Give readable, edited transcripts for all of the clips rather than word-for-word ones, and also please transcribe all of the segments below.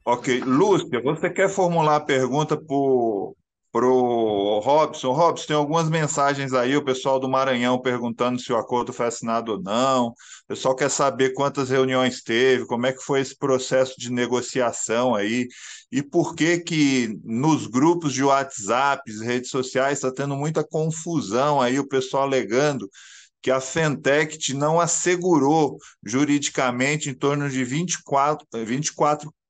Ok. Lúcia, você quer formular a pergunta para o Robson? Robson, tem algumas mensagens aí, o pessoal do Maranhão perguntando se o acordo foi assinado ou não. O pessoal quer saber quantas reuniões teve, como é que foi esse processo de negociação aí, e por que que nos grupos de WhatsApp, redes sociais, está tendo muita confusão aí, o pessoal alegando que a Fentech não assegurou juridicamente em torno de 24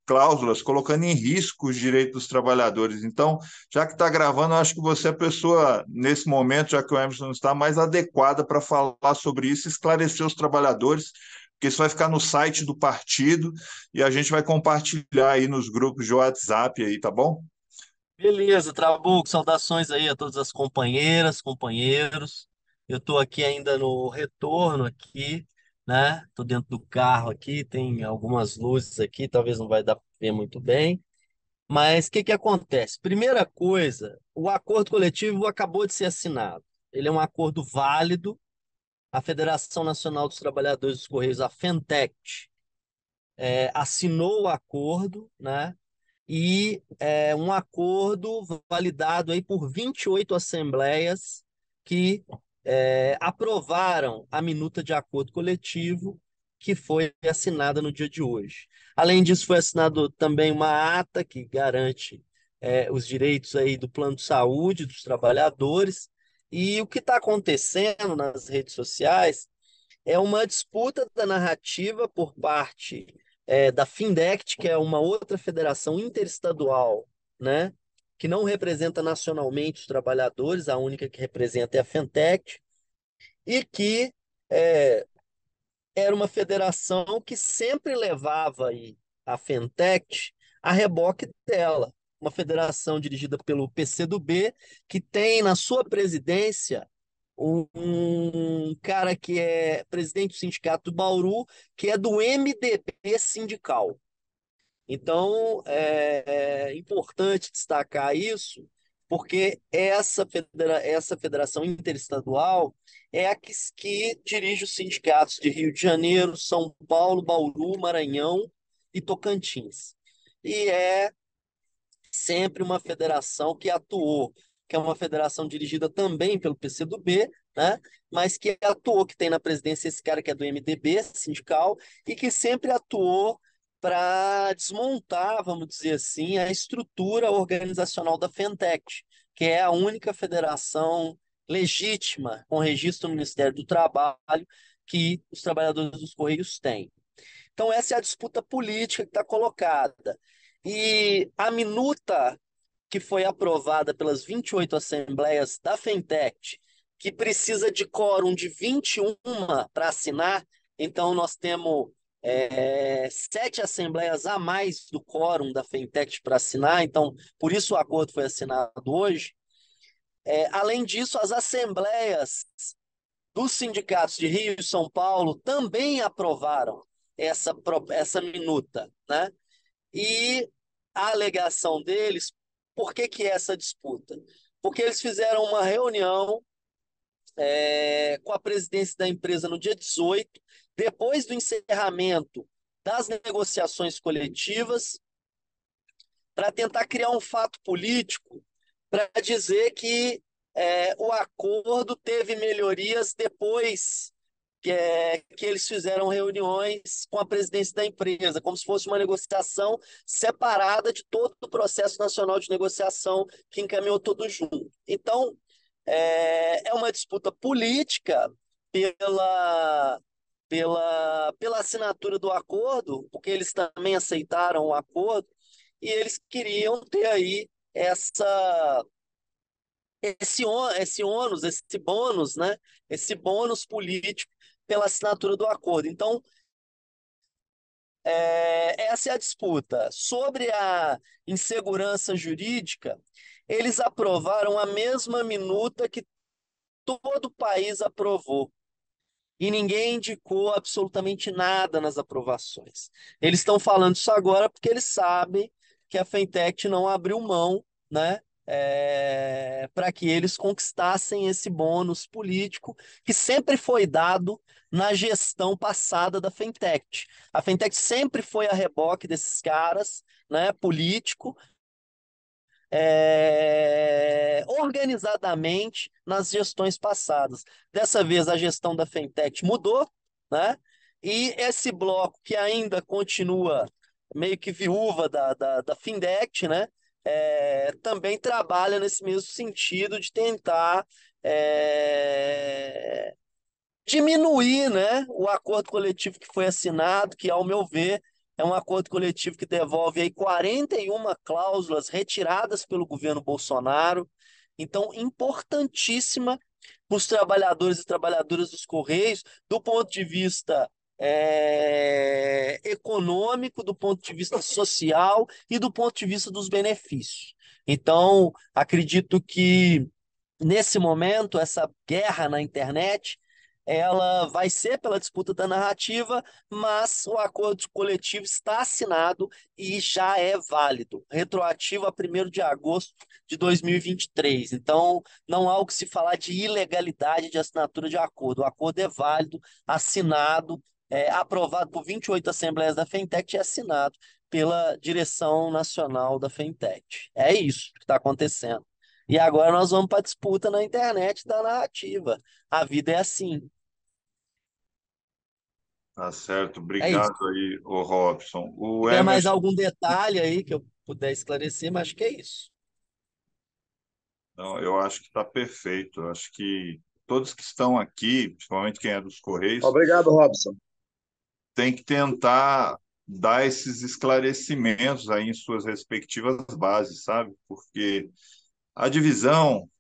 cláusulas, colocando em risco os direitos dos trabalhadores. Então, já que está gravando, eu acho que você é a pessoa, nesse momento, já que o Emerson está mais adequada para falar sobre isso, esclarecer os trabalhadores, porque isso vai ficar no site do partido e a gente vai compartilhar aí nos grupos de WhatsApp aí, tá bom? Beleza, Trabuco, saudações aí a todas as companheiras, companheiros. Eu estou aqui ainda no retorno aqui, né? Estou dentro do carro aqui, tem algumas luzes aqui, talvez não vai dar para ver muito bem. Mas o que que acontece? Primeira coisa, o acordo coletivo acabou de ser assinado. Ele é um acordo válido. A Federação Nacional dos Trabalhadores dos Correios, a FENTEC, assinou o acordo, né? E um acordo validado aí por 28 assembleias que aprovaram a minuta de acordo coletivo que foi assinada no dia de hoje. Além disso, foi assinado também uma ata que garante os direitos aí do plano de saúde dos trabalhadores. E o que está acontecendo nas redes sociais é uma disputa da narrativa por parte da Findect, que é uma outra federação interestadual, né, que não representa nacionalmente os trabalhadores, a única que representa é a Fentech, e que é, era uma federação que sempre levava aí a Fentech a reboque dela. Uma federação dirigida pelo PCdoB, que tem na sua presidência um cara que é presidente do sindicato do Bauru, que é do MDB sindical. Então, é importante destacar isso, porque essa federação interestadual é a que dirige os sindicatos de Rio de Janeiro, São Paulo, Bauru, Maranhão e Tocantins. E é sempre uma federação que atuou, que é uma federação dirigida também pelo PCdoB, né? Mas que atuou, que tem na presidência esse cara que é do MDB sindical, e que sempre atuou para desmontar, vamos dizer assim, a estrutura organizacional da Fentech, que é a única federação legítima, com registro no Ministério do Trabalho, que os trabalhadores dos Correios têm. Então, essa é a disputa política que está colocada. E a minuta que foi aprovada pelas 28 assembleias da Fentech, que precisa de quórum de 21 para assinar, então nós temos sete assembleias a mais do quórum da Fentech para assinar, então por isso o acordo foi assinado hoje. Além disso, as assembleias dos sindicatos de Rio e São Paulo também aprovaram essa minuta, né? E a alegação deles, por que que é essa disputa? Porque eles fizeram uma reunião com a presidência da empresa no dia 18, depois do encerramento das negociações coletivas, para tentar criar um fato político para dizer que o acordo teve melhorias depois que eles fizeram reuniões com a presidência da empresa, como se fosse uma negociação separada de todo o processo nacional de negociação que encaminhou tudo junto. Então, é uma disputa política pela, pela assinatura do acordo, porque eles também aceitaram o acordo, e eles queriam ter aí esse ônus, esse bônus, né? Esse bônus político pela assinatura do acordo. Então, essa é a disputa. Sobre a insegurança jurídica, eles aprovaram a mesma minuta que todo o país aprovou. E ninguém indicou absolutamente nada nas aprovações. Eles estão falando isso agora porque eles sabem que a Fentech não abriu mão, né? para que eles conquistassem esse bônus político que sempre foi dado na gestão passada da Fentech. A Fentech sempre foi a reboque desses caras, né, político, organizadamente nas gestões passadas. Dessa vez a gestão da Fentech mudou, né? E esse bloco que ainda continua meio que viúva da Findect, né? Também trabalha nesse mesmo sentido de tentar é, diminuir, né, o acordo coletivo que foi assinado, que, ao meu ver, é um acordo coletivo que devolve aí 41 cláusulas retiradas pelo governo Bolsonaro. Então, importantíssima para os trabalhadores e trabalhadoras dos Correios, do ponto de vista econômico, do ponto de vista social e do ponto de vista dos benefícios. Então, acredito que nesse momento, essa guerra na internet, ela vai ser pela disputa da narrativa, mas o acordo coletivo está assinado e já é válido, retroativo a 1º de agosto de 2023. Então, não há o que se falar de ilegalidade de assinatura de acordo. O acordo é válido, assinado, aprovado por 28 assembleias da Fentech e assinado pela direção nacional da Fentech. É isso que está acontecendo. E agora nós vamos para a disputa na internet da narrativa. A vida é assim. Tá certo, É isso. obrigado aí, o Robson. Se O tiver mais Emerson, algum detalhe aí que eu puder esclarecer, mas acho que é isso. não, eu acho que está perfeito. Eu acho que todos que estão aqui, principalmente quem é dos Correios, Obrigado, Robson. tem que tentar dar esses esclarecimentos aí em suas respectivas bases, sabe? Porque a divisão,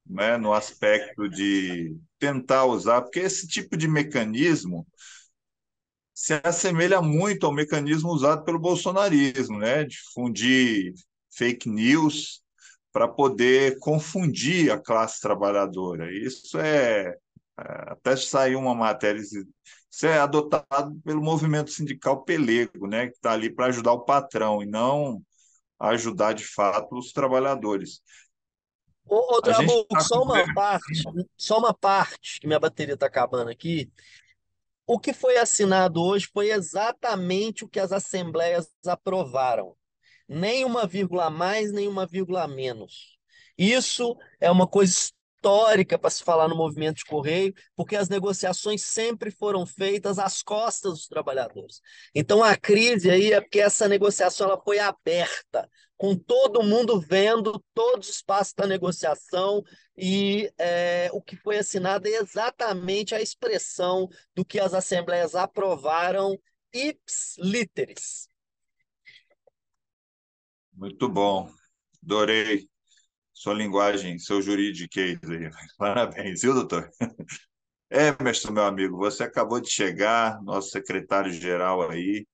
né, no aspecto de tentar usar, porque esse tipo de mecanismo se assemelha muito ao mecanismo usado pelo bolsonarismo, né? Difundir fake news para poder confundir a classe trabalhadora. Isso até saiu uma matéria, isso é adotado pelo movimento sindical pelego, né? Que está ali para ajudar o patrão e não ajudar de fato os trabalhadores. Ô, A gente Trabuco, está com só uma parte, que minha bateria está acabando aqui. O que foi assinado hoje foi exatamente o que as assembleias aprovaram. Nem uma vírgula a mais, nem uma vírgula a menos. Isso é uma coisa histórica para se falar no movimento de Correio, porque as negociações sempre foram feitas às costas dos trabalhadores. Então a crise aí é porque essa negociação ela foi aberta, com todo mundo vendo todos os passos da negociação e o que foi assinado é exatamente a expressão do que as assembleias aprovaram ips literis. muito bom, adorei sua linguagem, seu juridiquês aí. Parabéns, viu, doutor? Emerson, meu amigo, você acabou de chegar, nosso secretário-geral aí,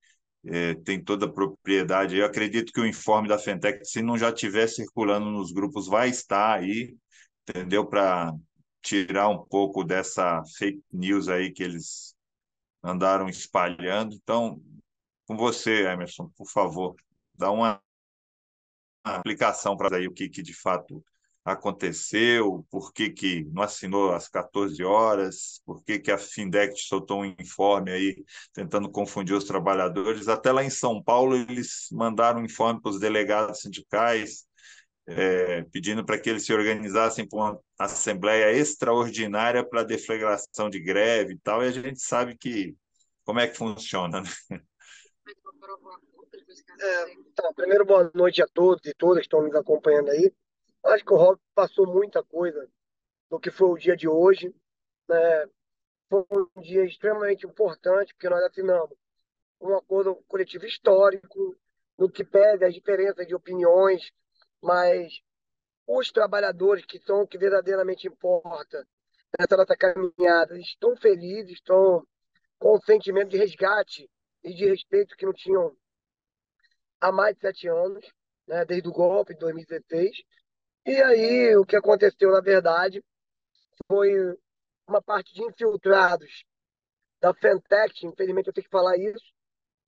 tem toda a propriedade. Eu acredito que o informe da Fentech, se não já estiver circulando nos grupos, vai estar aí, entendeu? Para tirar um pouco dessa fake news aí que eles andaram espalhando. Então, com você, Emerson, por favor, dá uma aplicação para aí o que de fato aconteceu, por que não assinou às 14 horas, por que a Findect soltou um informe aí tentando confundir os trabalhadores. Até lá em São Paulo, eles mandaram um informe para os delegados sindicais, pedindo para que eles se organizassem para uma assembleia extraordinária para deflagração de greve e tal, e a gente sabe que como é que funciona, né? Tá, primeiro, boa noite a todos e todas que estão nos acompanhando aí. Acho que o Rob passou muita coisa do que foi o dia de hoje, né? Foi um dia extremamente importante, porque nós assinamos um acordo coletivo histórico, no que pese as diferenças de opiniões, mas os trabalhadores, que são o que verdadeiramente importa nessa nossa caminhada, estão felizes, estão com um sentimento de resgate e de respeito que não tinham há mais de 7 anos, né, desde o golpe de 2016. E aí, o que aconteceu, na verdade, foi uma parte de infiltrados da Fentech, infelizmente eu tenho que falar isso,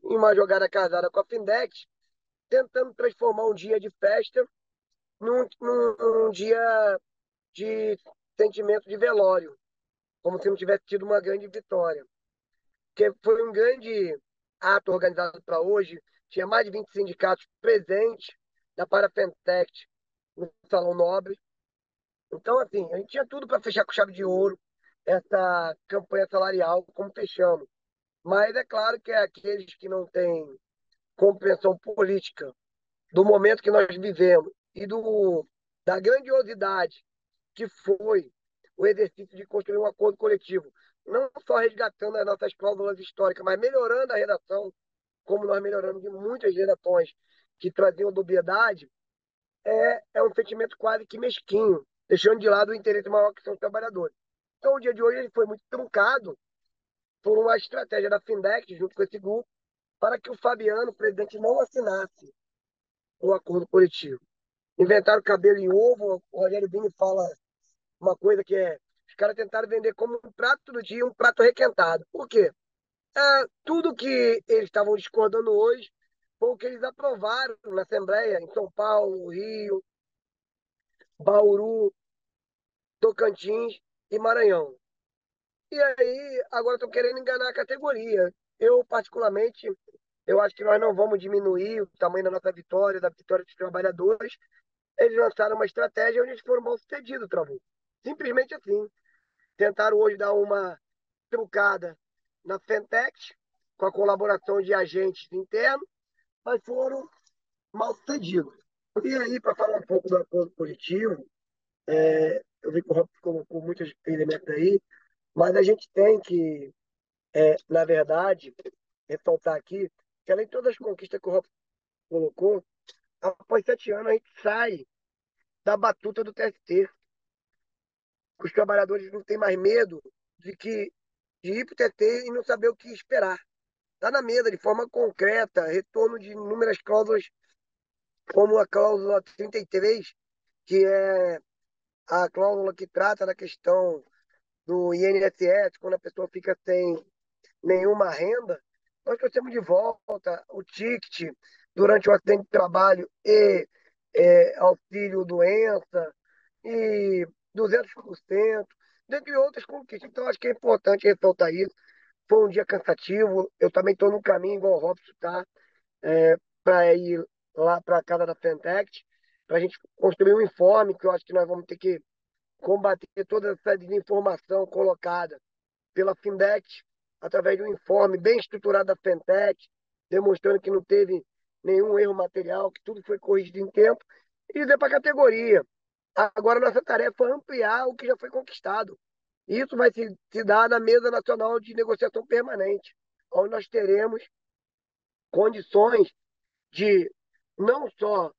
em uma jogada casada com a Findex, tentando transformar um dia de festa num dia de sentimento de velório, como se não tivesse tido uma grande vitória. Porque foi um grande ato organizado para hoje, tinha mais de 20 sindicatos presentes da Parafentec no Salão Nobre. Então, assim, a gente tinha tudo para fechar com chave de ouro essa campanha salarial, como fechamos. Mas é claro que é aqueles que não têm compreensão política do momento que nós vivemos e da grandiosidade que foi o exercício de construir um acordo coletivo, não só resgatando as nossas cláusulas históricas, mas melhorando a redação, como nós melhoramos de muitas redações que traziam dubiedade, é um sentimento quase que mesquinho, deixando de lado o interesse maior que são os trabalhadores. Então, o dia de hoje ele foi muito truncado por uma estratégia da Findec, junto com esse grupo, para que o Fabiano, o presidente, não assinasse o acordo coletivo. Inventaram cabelo em ovo, o Rogério Bini fala uma coisa que é: os caras tentaram vender como um prato do dia, um prato requentado. Por quê? Tudo que eles estavam discordando hoje foi o que eles aprovaram na Assembleia, em São Paulo, Rio, Bauru, Tocantins e Maranhão. E aí, agora estão querendo enganar a categoria. Eu, particularmente, eu acho que nós não vamos diminuir o tamanho da nossa vitória, da vitória dos trabalhadores. Eles lançaram uma estratégia onde eles foram mal sucedidos, Travou. Simplesmente assim. Tentaram hoje dar uma trucada na Fentex, com a colaboração de agentes internos, mas foram mal sucedidos. E aí, para falar um pouco do acordo coletivo, eu vi que o Rob colocou muitos elementos aí, mas a gente tem que, na verdade, ressaltar aqui que, além de todas as conquistas que o Rob colocou, após 7 anos a gente sai da batuta do TST. Os trabalhadores não têm mais medo de ir para o TST e não saber o que esperar. Está na mesa de forma concreta, retorno de inúmeras cláusulas, como a cláusula 33, que é a cláusula que trata da questão do INSS, quando a pessoa fica sem nenhuma renda. Nós trouxemos de volta o ticket durante o acidente de trabalho e auxílio doença e 200%, dentre outras conquistas. Então, acho que é importante ressaltar isso. Foi um dia cansativo, eu também estou no caminho, igual o Robson está, para ir lá para a casa da Fentech, para a gente construir um informe, que eu acho que nós vamos ter que combater toda essa desinformação colocada pela Findec, através de um informe bem estruturado da Fentech, demonstrando que não teve nenhum erro material, que tudo foi corrigido em tempo, e dizer para a categoria: agora nossa tarefa é ampliar o que já foi conquistado. Isso vai se dar na mesa nacional de negociação permanente, onde nós teremos condições de não só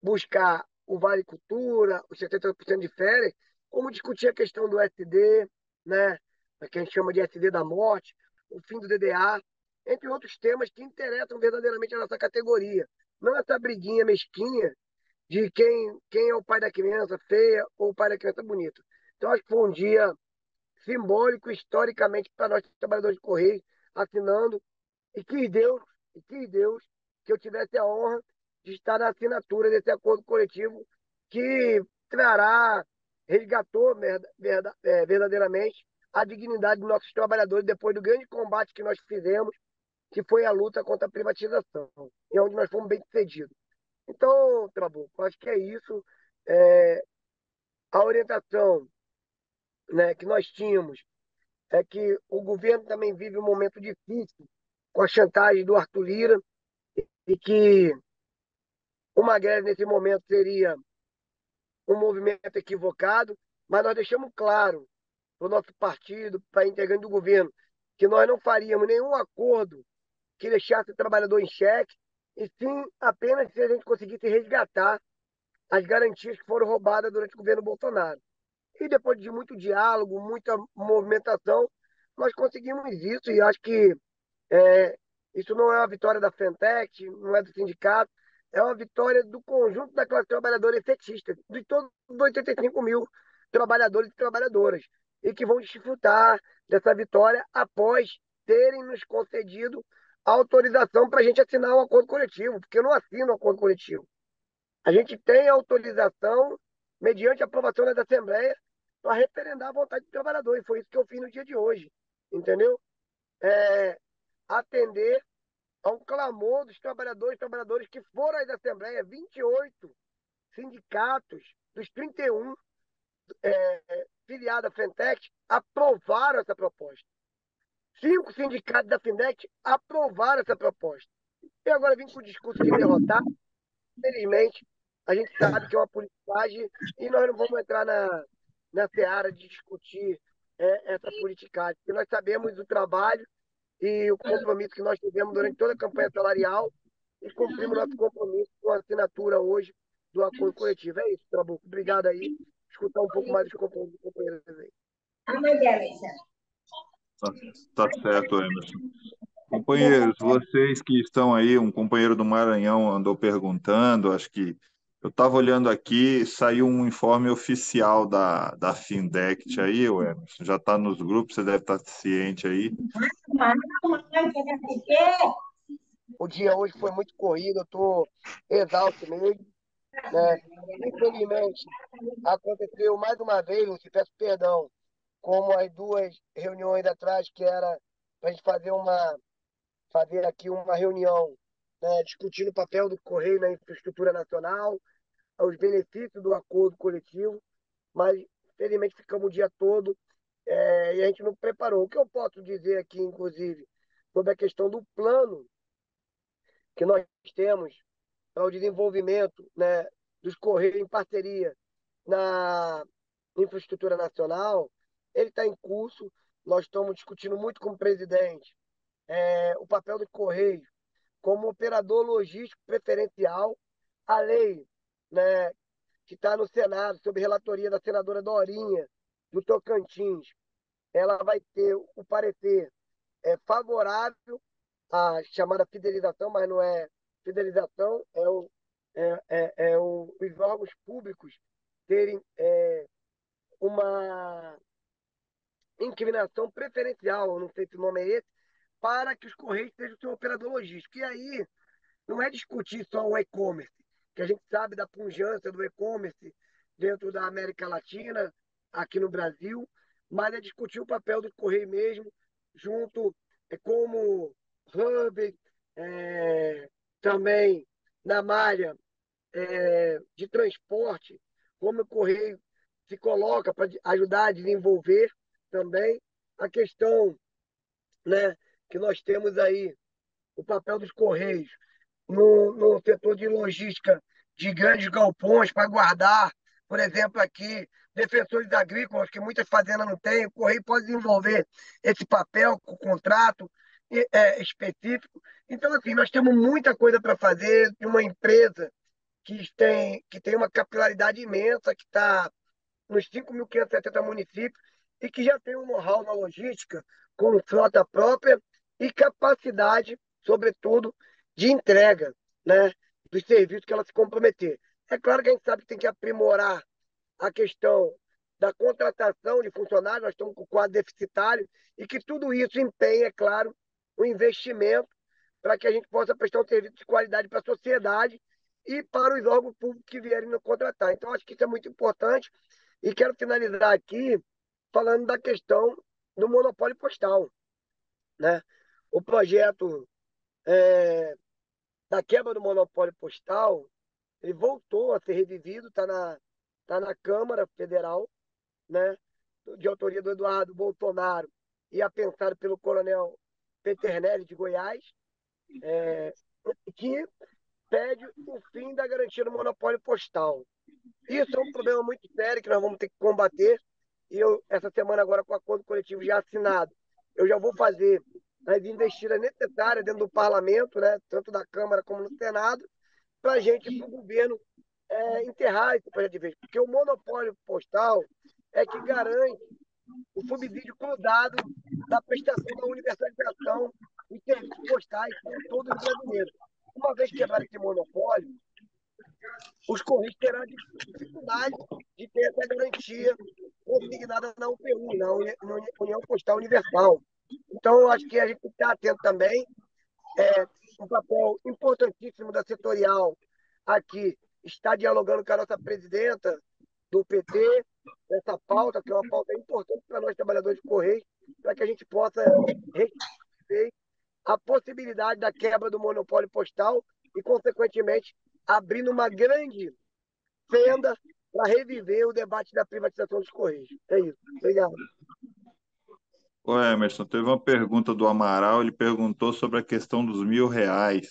buscar o Vale Cultura, os 70% de férias, como discutir a questão do SD, né, que a gente chama de SD da morte, o fim do DDA, entre outros temas que interessam verdadeiramente a nossa categoria. Não essa briguinha mesquinha de quem é o pai da criança feia ou o pai da criança bonita. Então, acho que foi um dia simbólico, historicamente, para nós, trabalhadores de Correio, assinando, e que Deus, que eu tivesse a honra de estar na assinatura desse acordo coletivo que trará, resgatou verdadeiramente a dignidade dos nossos trabalhadores depois do grande combate que nós fizemos, que foi a luta contra a privatização, e onde nós fomos bem sucedidos. Então, Trabuco, acho que é isso. É, a orientação, né, que nós tínhamos é que o governo também vive um momento difícil com a chantagem do Arthur Lira e que uma greve nesse momento seria um movimento equivocado, mas nós deixamos claro para o nosso partido, para integrante do governo, que nós não faríamos nenhum acordo que deixasse o trabalhador em xeque, e sim apenas se a gente conseguisse resgatar as garantias que foram roubadas durante o governo Bolsonaro. E depois de muito diálogo, muita movimentação, nós conseguimos isso, e acho que é, isso não é uma vitória da Fentec, não é do sindicato, é uma vitória do conjunto da classe trabalhadora efetista, de todos os 85 mil trabalhadores e trabalhadoras, e que vão desfrutar dessa vitória após terem nos concedido a autorização para a gente assinar um acordo coletivo, porque eu não assino um acordo coletivo. A gente tem autorização, mediante a aprovação da Assembleia, para referendar a vontade do trabalhador. E foi isso que eu fiz no dia de hoje, entendeu? É, atender a um clamor dos trabalhadores que foram às Assembleias, 28 sindicatos dos 31 filiados à Fentec aprovaram essa proposta. 5 sindicatos da Fintech aprovaram essa proposta. E agora vim com o discurso de derrotar. Infelizmente, a gente sabe que é uma politicagem e nós não vamos entrar na seara de discutir essa politicagem, porque nós sabemos o trabalho e o compromisso que nós tivemos durante toda a campanha salarial e cumprimos nosso compromisso com a assinatura hoje do acordo coletivo. É isso, Trabuco. Obrigado aí. Escutar um pouco mais dos companheiros aí. Tá, tá certo, Emerson. Companheiros, vocês que estão aí, um companheiro do Maranhão andou perguntando, acho que eu estava olhando aqui, saiu um informe oficial da Findect aí, o Emerson, já está nos grupos, você deve estar ciente aí. O dia hoje foi muito corrido, eu estou exausto mesmo, né? Infelizmente, aconteceu mais uma vez, Lúcio, peço perdão, como as 2 reuniões atrás, que era para a gente fazer aqui uma reunião, né, discutindo o papel do Correio na infraestrutura nacional, os benefícios do acordo coletivo, mas felizmente ficamos o dia todo e a gente não preparou. O que eu posso dizer aqui, inclusive, sobre a questão do plano que nós temos para o desenvolvimento, né, dos Correios em parceria na infraestrutura nacional, ele está em curso. Nós estamos discutindo muito com o presidente o papel do Correio como operador logístico preferencial. A lei, né, que está no Senado, sob relatoria da senadora Dorinha, do Tocantins, ela vai ter o parecer favorável à chamada fidelização, mas não é fidelização, os órgãos públicos terem uma inclinação preferencial, eu não sei se o nome é esse, para que os Correios sejam o seu operador logístico. E aí não é discutir só o e-commerce, que a gente sabe da pujança do e-commerce dentro da América Latina, aqui no Brasil, mas é discutir o papel do Correio mesmo, junto como hub, também na malha de transporte, como o Correio se coloca para ajudar a desenvolver também a questão, né, que nós temos aí, o papel dos Correios no setor de logística de grandes galpões para guardar, por exemplo, aqui, defensores agrícolas, que muitas fazendas não têm, o Correio pode desenvolver esse papel com contrato específico. Então, assim, nós temos muita coisa para fazer de uma empresa que tem uma capilaridade imensa, que está nos 5.570 municípios e que já tem um know-how na logística, com frota própria e capacidade, sobretudo, de entrega, né, dos serviços que ela se comprometer. É claro que a gente sabe que tem que aprimorar a questão da contratação de funcionários, nós estamos com o quadro deficitário, e que tudo isso empenha, é claro, o investimento para que a gente possa prestar um serviço de qualidade para a sociedade e para os órgãos públicos que vierem nos contratar. Então, acho que isso é muito importante e quero finalizar aqui falando da questão do monopólio postal, né? O projeto da quebra do monopólio postal, ele voltou a ser revivido, tá na Câmara Federal, né? De autoria do Eduardo Bolsonaro e apensado pelo coronel Peternelli de Goiás, que pede o fim da garantia do monopólio postal. Isso é um problema muito sério que nós vamos ter que combater. E eu, essa semana, agora, com o acordo coletivo já assinado, eu já vou fazer as investidas necessárias dentro do parlamento, né, tanto da Câmara como no Senado, para a gente, para o governo, enterrar esse projeto de vez. Porque o monopólio postal é que garante o subsídio cruzado da prestação da universalização dos serviços postais para todos os brasileiros. Uma vez quebrado esse monopólio, os Correios terão dificuldade de ter essa garantia consignada na UPU, na União Postal Universal. Então, eu acho que a gente tem que estar atento também. Um papel importantíssimo da setorial aqui está dialogando com a nossa presidenta do PT, essa pauta, que é uma pauta importante para nós, trabalhadores de Correios, para que a gente possa rever a possibilidade da quebra do monopólio postal e, consequentemente, abrindo uma grande fenda para reviver o debate da privatização dos Correios. É isso. Obrigado. Ô Emerson, teve uma pergunta do Amaral, ele perguntou sobre a questão dos R$ 1.000.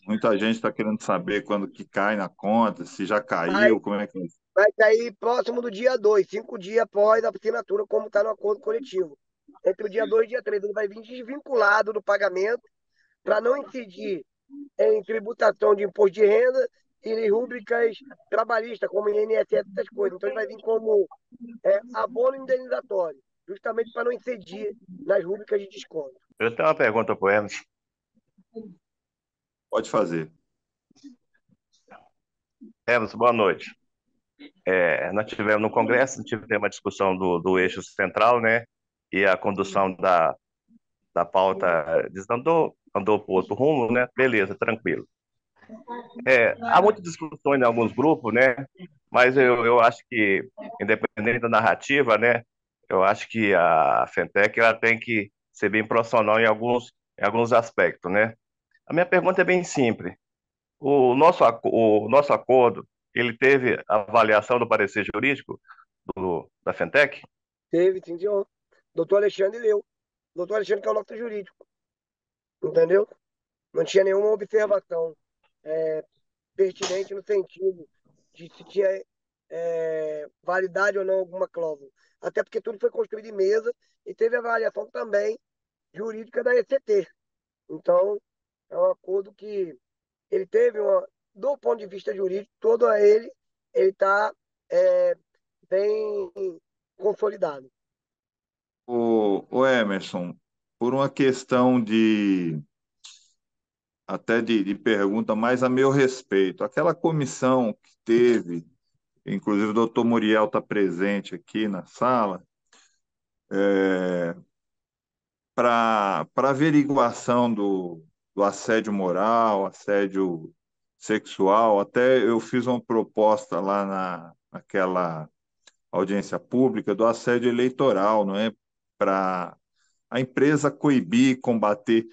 Muita gente está querendo saber quando que cai na conta, se já Vai, caiu, como é que é. vai cair próximo do dia 2, 5 dias após a assinatura, como está no acordo coletivo. Entre o dia 2 e o dia 3, ele vai vir desvinculado do pagamento para não incidir em tributação de imposto de renda e rúbricas trabalhistas, como INSS, essas coisas. Então, ele vai vir como abono indenizatório, justamente para não incidir nas rúbricas de desconto. Eu tenho uma pergunta para o Emerson. Pode fazer. Emerson, boa noite. Nós tivemos no Congresso, tivemos uma discussão do eixo central, né? E a condução da pauta andou para outro rumo, né? Beleza, tranquilo. Há muitas discussões em alguns grupos, né? Mas eu acho que, independente da narrativa, né? Eu acho que a Fentech ela tem que ser bem profissional em alguns aspectos, né? A minha pergunta é bem simples. O nosso acordo, ele teve avaliação do parecer jurídico da Fentech? Teve, sim, senhor. Doutor Alexandre leu. Doutor Alexandre, que é o nosso jurídico. Entendeu? Não tinha nenhuma observação pertinente no sentido de se tinha validade ou não alguma cláusula. Até porque tudo foi construído em mesa e teve avaliação também jurídica da ECT. Então, é um acordo que ele teve do ponto de vista jurídico, todo ele está bem consolidado. O Emerson, por uma questão de pergunta mais a meu respeito, aquela comissão que teve, inclusive o doutor Muriel está presente aqui na sala, para averiguação do assédio moral, assédio sexual, até eu fiz uma proposta lá naquela audiência pública do assédio eleitoral, não é? Para a empresa coibir, combater.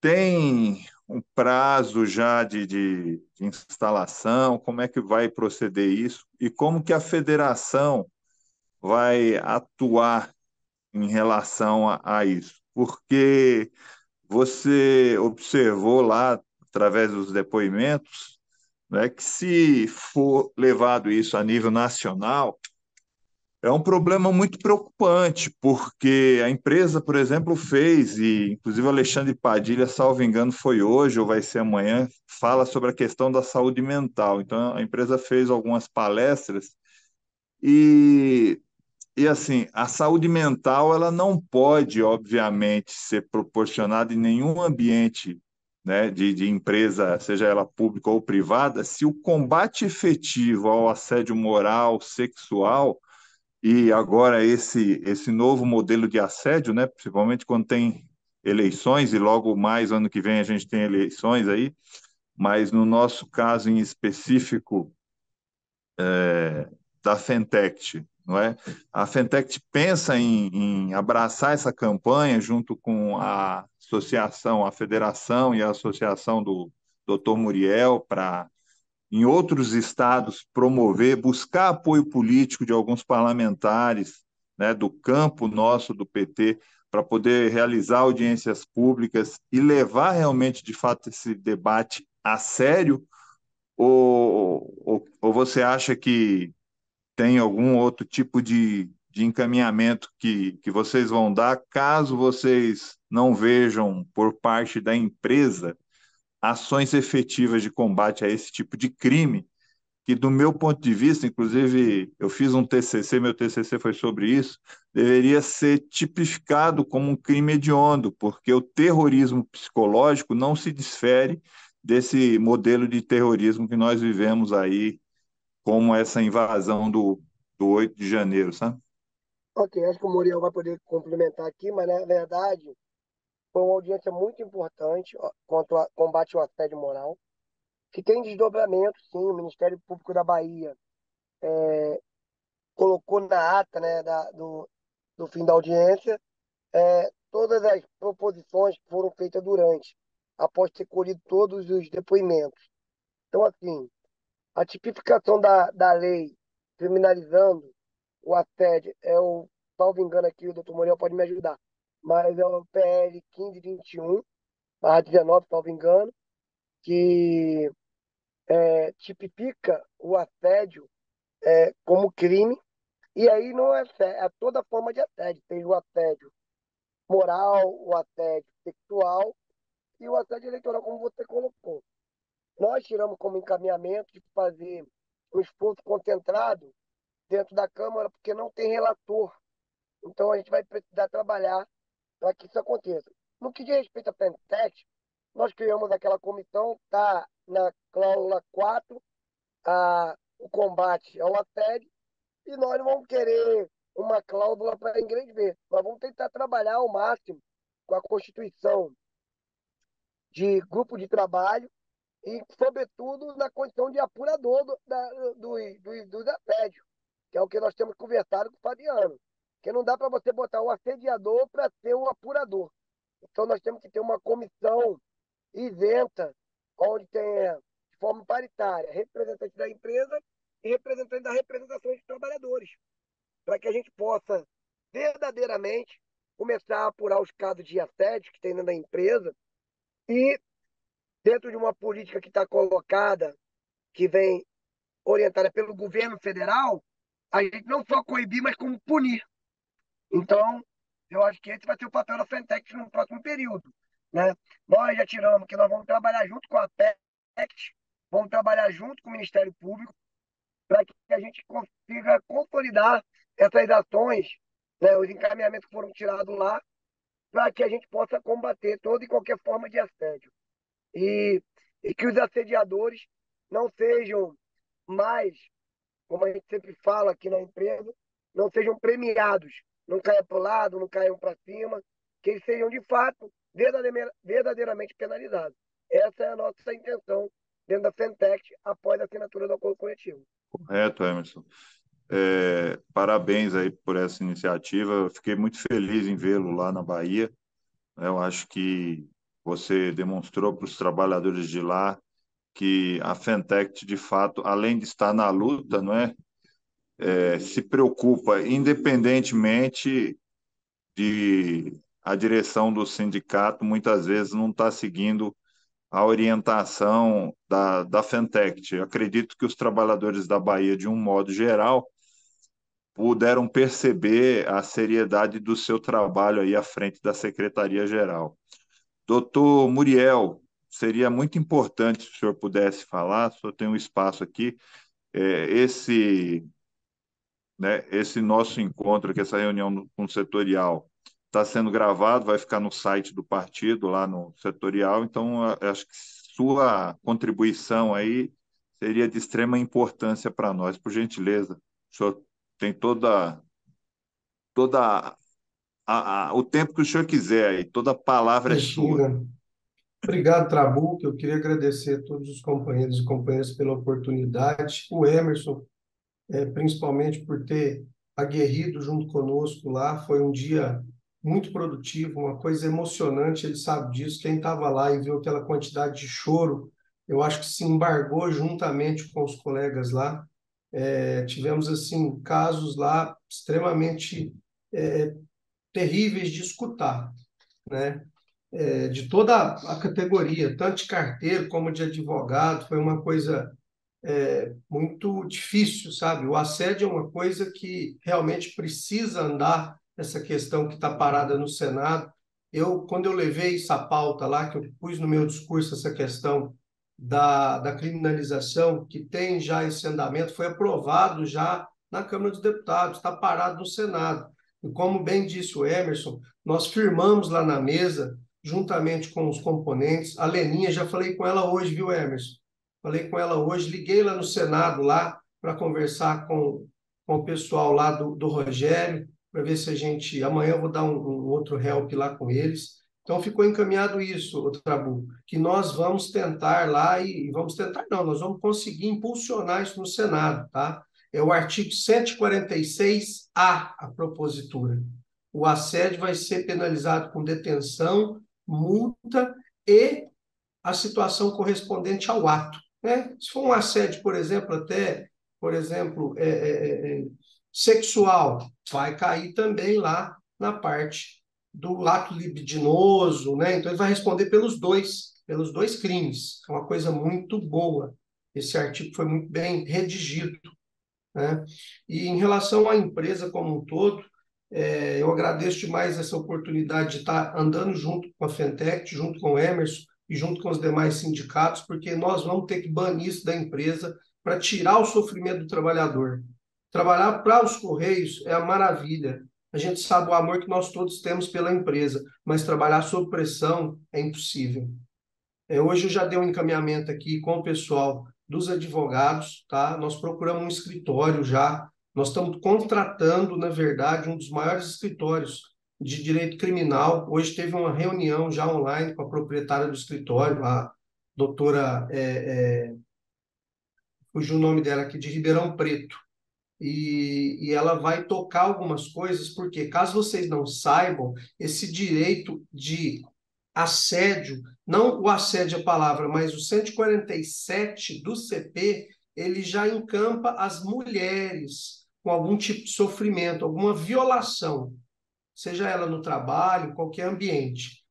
Tem um prazo já de instalação? Como é que vai proceder isso? E como que a federação vai atuar em relação a isso? Porque você observou lá, através dos depoimentos, né, que se for levado isso a nível nacional, é um problema muito preocupante, porque a empresa, por exemplo, fez, e inclusive o Alexandre Padilha, salvo engano, foi hoje ou vai ser amanhã, fala sobre a questão da saúde mental. Então, a empresa fez algumas palestras e, assim, a saúde mental ela não pode, obviamente, ser proporcionada em nenhum ambiente, né, de empresa, seja ela pública ou privada, se o combate efetivo ao assédio moral, sexual e agora esse novo modelo de assédio, né, principalmente quando tem eleições, e logo mais ano que vem a gente tem eleições aí, mas no nosso caso em específico da Fentech, não é? A Fentech pensa em abraçar essa campanha junto com a associação, a federação e a associação do Dr. Muriel para em outros estados promover, buscar apoio político de alguns parlamentares, né, do campo nosso do PT, para poder realizar audiências públicas e levar realmente, de fato, esse debate a sério? Ou você acha que tem algum outro tipo de encaminhamento que vocês vão dar caso vocês não vejam por parte da empresa ações efetivas de combate a esse tipo de crime, que do meu ponto de vista, inclusive eu fiz um TCC, meu TCC foi sobre isso, deveria ser tipificado como um crime hediondo, porque o terrorismo psicológico não se desfere desse modelo de terrorismo que nós vivemos aí, como essa invasão do 8 de janeiro, sabe? Ok, acho que o Muriel vai poder complementar aqui, mas na verdade foi uma audiência muito importante contra o combate ao assédio moral. que tem desdobramento, sim. O Ministério Público da Bahia colocou na ata, né, do fim da audiência, todas as proposições que foram feitas durante, após ter colhido todos os depoimentos. Então, assim, a tipificação da lei criminalizando o assédio salvo engano aqui, o doutor Muriel pode me ajudar, mas é o PL 1521/19, salvo engano, que tipifica o assédio como crime, e aí não é toda forma de assédio. Tem o assédio moral, o assédio sexual e o assédio eleitoral, como você colocou. Nós tiramos como encaminhamento de fazer um esforço concentrado dentro da Câmara, porque não tem relator. Então, a gente vai precisar trabalhar para que isso aconteça. No que diz respeito à Fentech, nós criamos aquela comissão, está na cláusula 4, o combate ao assédio, e nós não vamos querer uma cláusula para engrever. Nós vamos tentar trabalhar ao máximo com a constituição de grupo de trabalho e, sobretudo, na condição de apurador dos assédios, que é o que nós temos conversado com o Fabiano. Porque não dá para você botar um assediador para ser um apurador. Então, nós temos que ter uma comissão isenta, onde tenha, de forma paritária, representante da empresa e representante da representação de trabalhadores, para que a gente possa verdadeiramente começar a apurar os casos de assédio que tem dentro da empresa e, dentro de uma política que está colocada, que vem orientada pelo governo federal, a gente não só coibir, mas como punir. Então, eu acho que esse vai ser o papel da Fentech no próximo período, né? Nós já tiramos que nós vamos trabalhar junto com a PECT, vamos trabalhar junto com o Ministério Público, para que a gente consiga consolidar essas ações, né, os encaminhamentos que foram tirados lá, para que a gente possa combater toda e qualquer forma de assédio. E que os assediadores não sejam mais, como a gente sempre fala aqui na empresa, não sejam premiados, não caiam para o lado, não caiam para cima, que eles sejam, de fato, verdadeiramente penalizados. Essa é a nossa intenção dentro da Fentech após a assinatura do acordo coletivo. Correto, Emerson. Parabéns aí por essa iniciativa. Eu fiquei muito feliz em vê-lo lá na Bahia. Eu acho que você demonstrou para os trabalhadores de lá que a Fentech, de fato, além de estar na luta, não é, se preocupa, independentemente de a direção do sindicato, muitas vezes não está seguindo a orientação da Fentech. Eu acredito que os trabalhadores da Bahia, de um modo geral, puderam perceber a seriedade do seu trabalho aí à frente da Secretaria-Geral. Doutor Muriel, seria muito importante se o senhor pudesse falar, só tem um espaço aqui, esse, né, esse nosso encontro, que essa reunião com o setorial está sendo gravado, vai ficar no site do partido, lá no setorial, então acho que sua contribuição aí seria de extrema importância para nós. Por gentileza, o senhor tem toda o tempo que o senhor quiser aí, toda palavra é sua. Cristina, obrigado, Trabuco. Eu queria agradecer a todos os companheiros e companheiras pela oportunidade. O Emerson, principalmente por ter aguerrido junto conosco lá. Foi um dia muito produtivo, uma coisa emocionante, ele sabe disso. Quem estava lá e viu aquela quantidade de choro, eu acho que se embargou juntamente com os colegas lá. Tivemos, assim, casos lá extremamente terríveis de escutar, né? De toda a categoria, tanto de carteiro como de advogado, foi uma coisa muito difícil, sabe? O assédio é uma coisa que realmente precisa andar, essa questão que está parada no Senado. Quando eu levei essa pauta lá, que eu pus no meu discurso essa questão da criminalização, que tem já esse andamento, foi aprovado já na Câmara dos Deputados, está parado no Senado. E como bem disse o Emerson, nós firmamos lá na mesa, juntamente com os componentes, a Leninha, já falei com ela hoje, viu, Emerson? Falei com ela hoje, liguei lá no Senado lá para conversar com o pessoal lá do Rogério, para ver se a gente... Amanhã eu vou dar um outro help lá com eles. Então, ficou encaminhado isso, ô Trabu, que nós vamos tentar lá, e vamos tentar não, nós vamos conseguir impulsionar isso no Senado, tá? É o artigo 146A, a propositura. O assédio vai ser penalizado com detenção, multa e a situação correspondente ao ato, né? Se for um assédio, por exemplo, sexual, vai cair também lá na parte do ato libidinoso, né? Então ele vai responder pelos dois crimes. É uma coisa muito boa. Esse artigo foi muito bem redigido, né? E em relação à empresa como um todo, eu agradeço demais essa oportunidade de estar andando junto com a Fentech, junto com o Emerson e junto com os demais sindicatos, porque nós vamos ter que banir isso da empresa para tirar o sofrimento do trabalhador. Trabalhar para os Correios é a maravilha. A gente sabe o amor que nós todos temos pela empresa, mas trabalhar sob pressão é impossível. Hoje eu já dei um encaminhamento aqui com o pessoal dos advogados, tá? Nós procuramos um escritório já, nós estamos contratando, na verdade, um dos maiores escritórios de direito criminal. Hoje teve uma reunião já online com a proprietária do escritório, a doutora, fugiu o nome dela aqui, de Ribeirão Preto. E ela vai tocar algumas coisas, porque caso vocês não saibam, esse direito de assédio, não o assédio é a palavra, mas o 147 do CP, ele já encampa as mulheres com algum tipo de sofrimento, alguma violação, seja ela no trabalho, qualquer ambiente.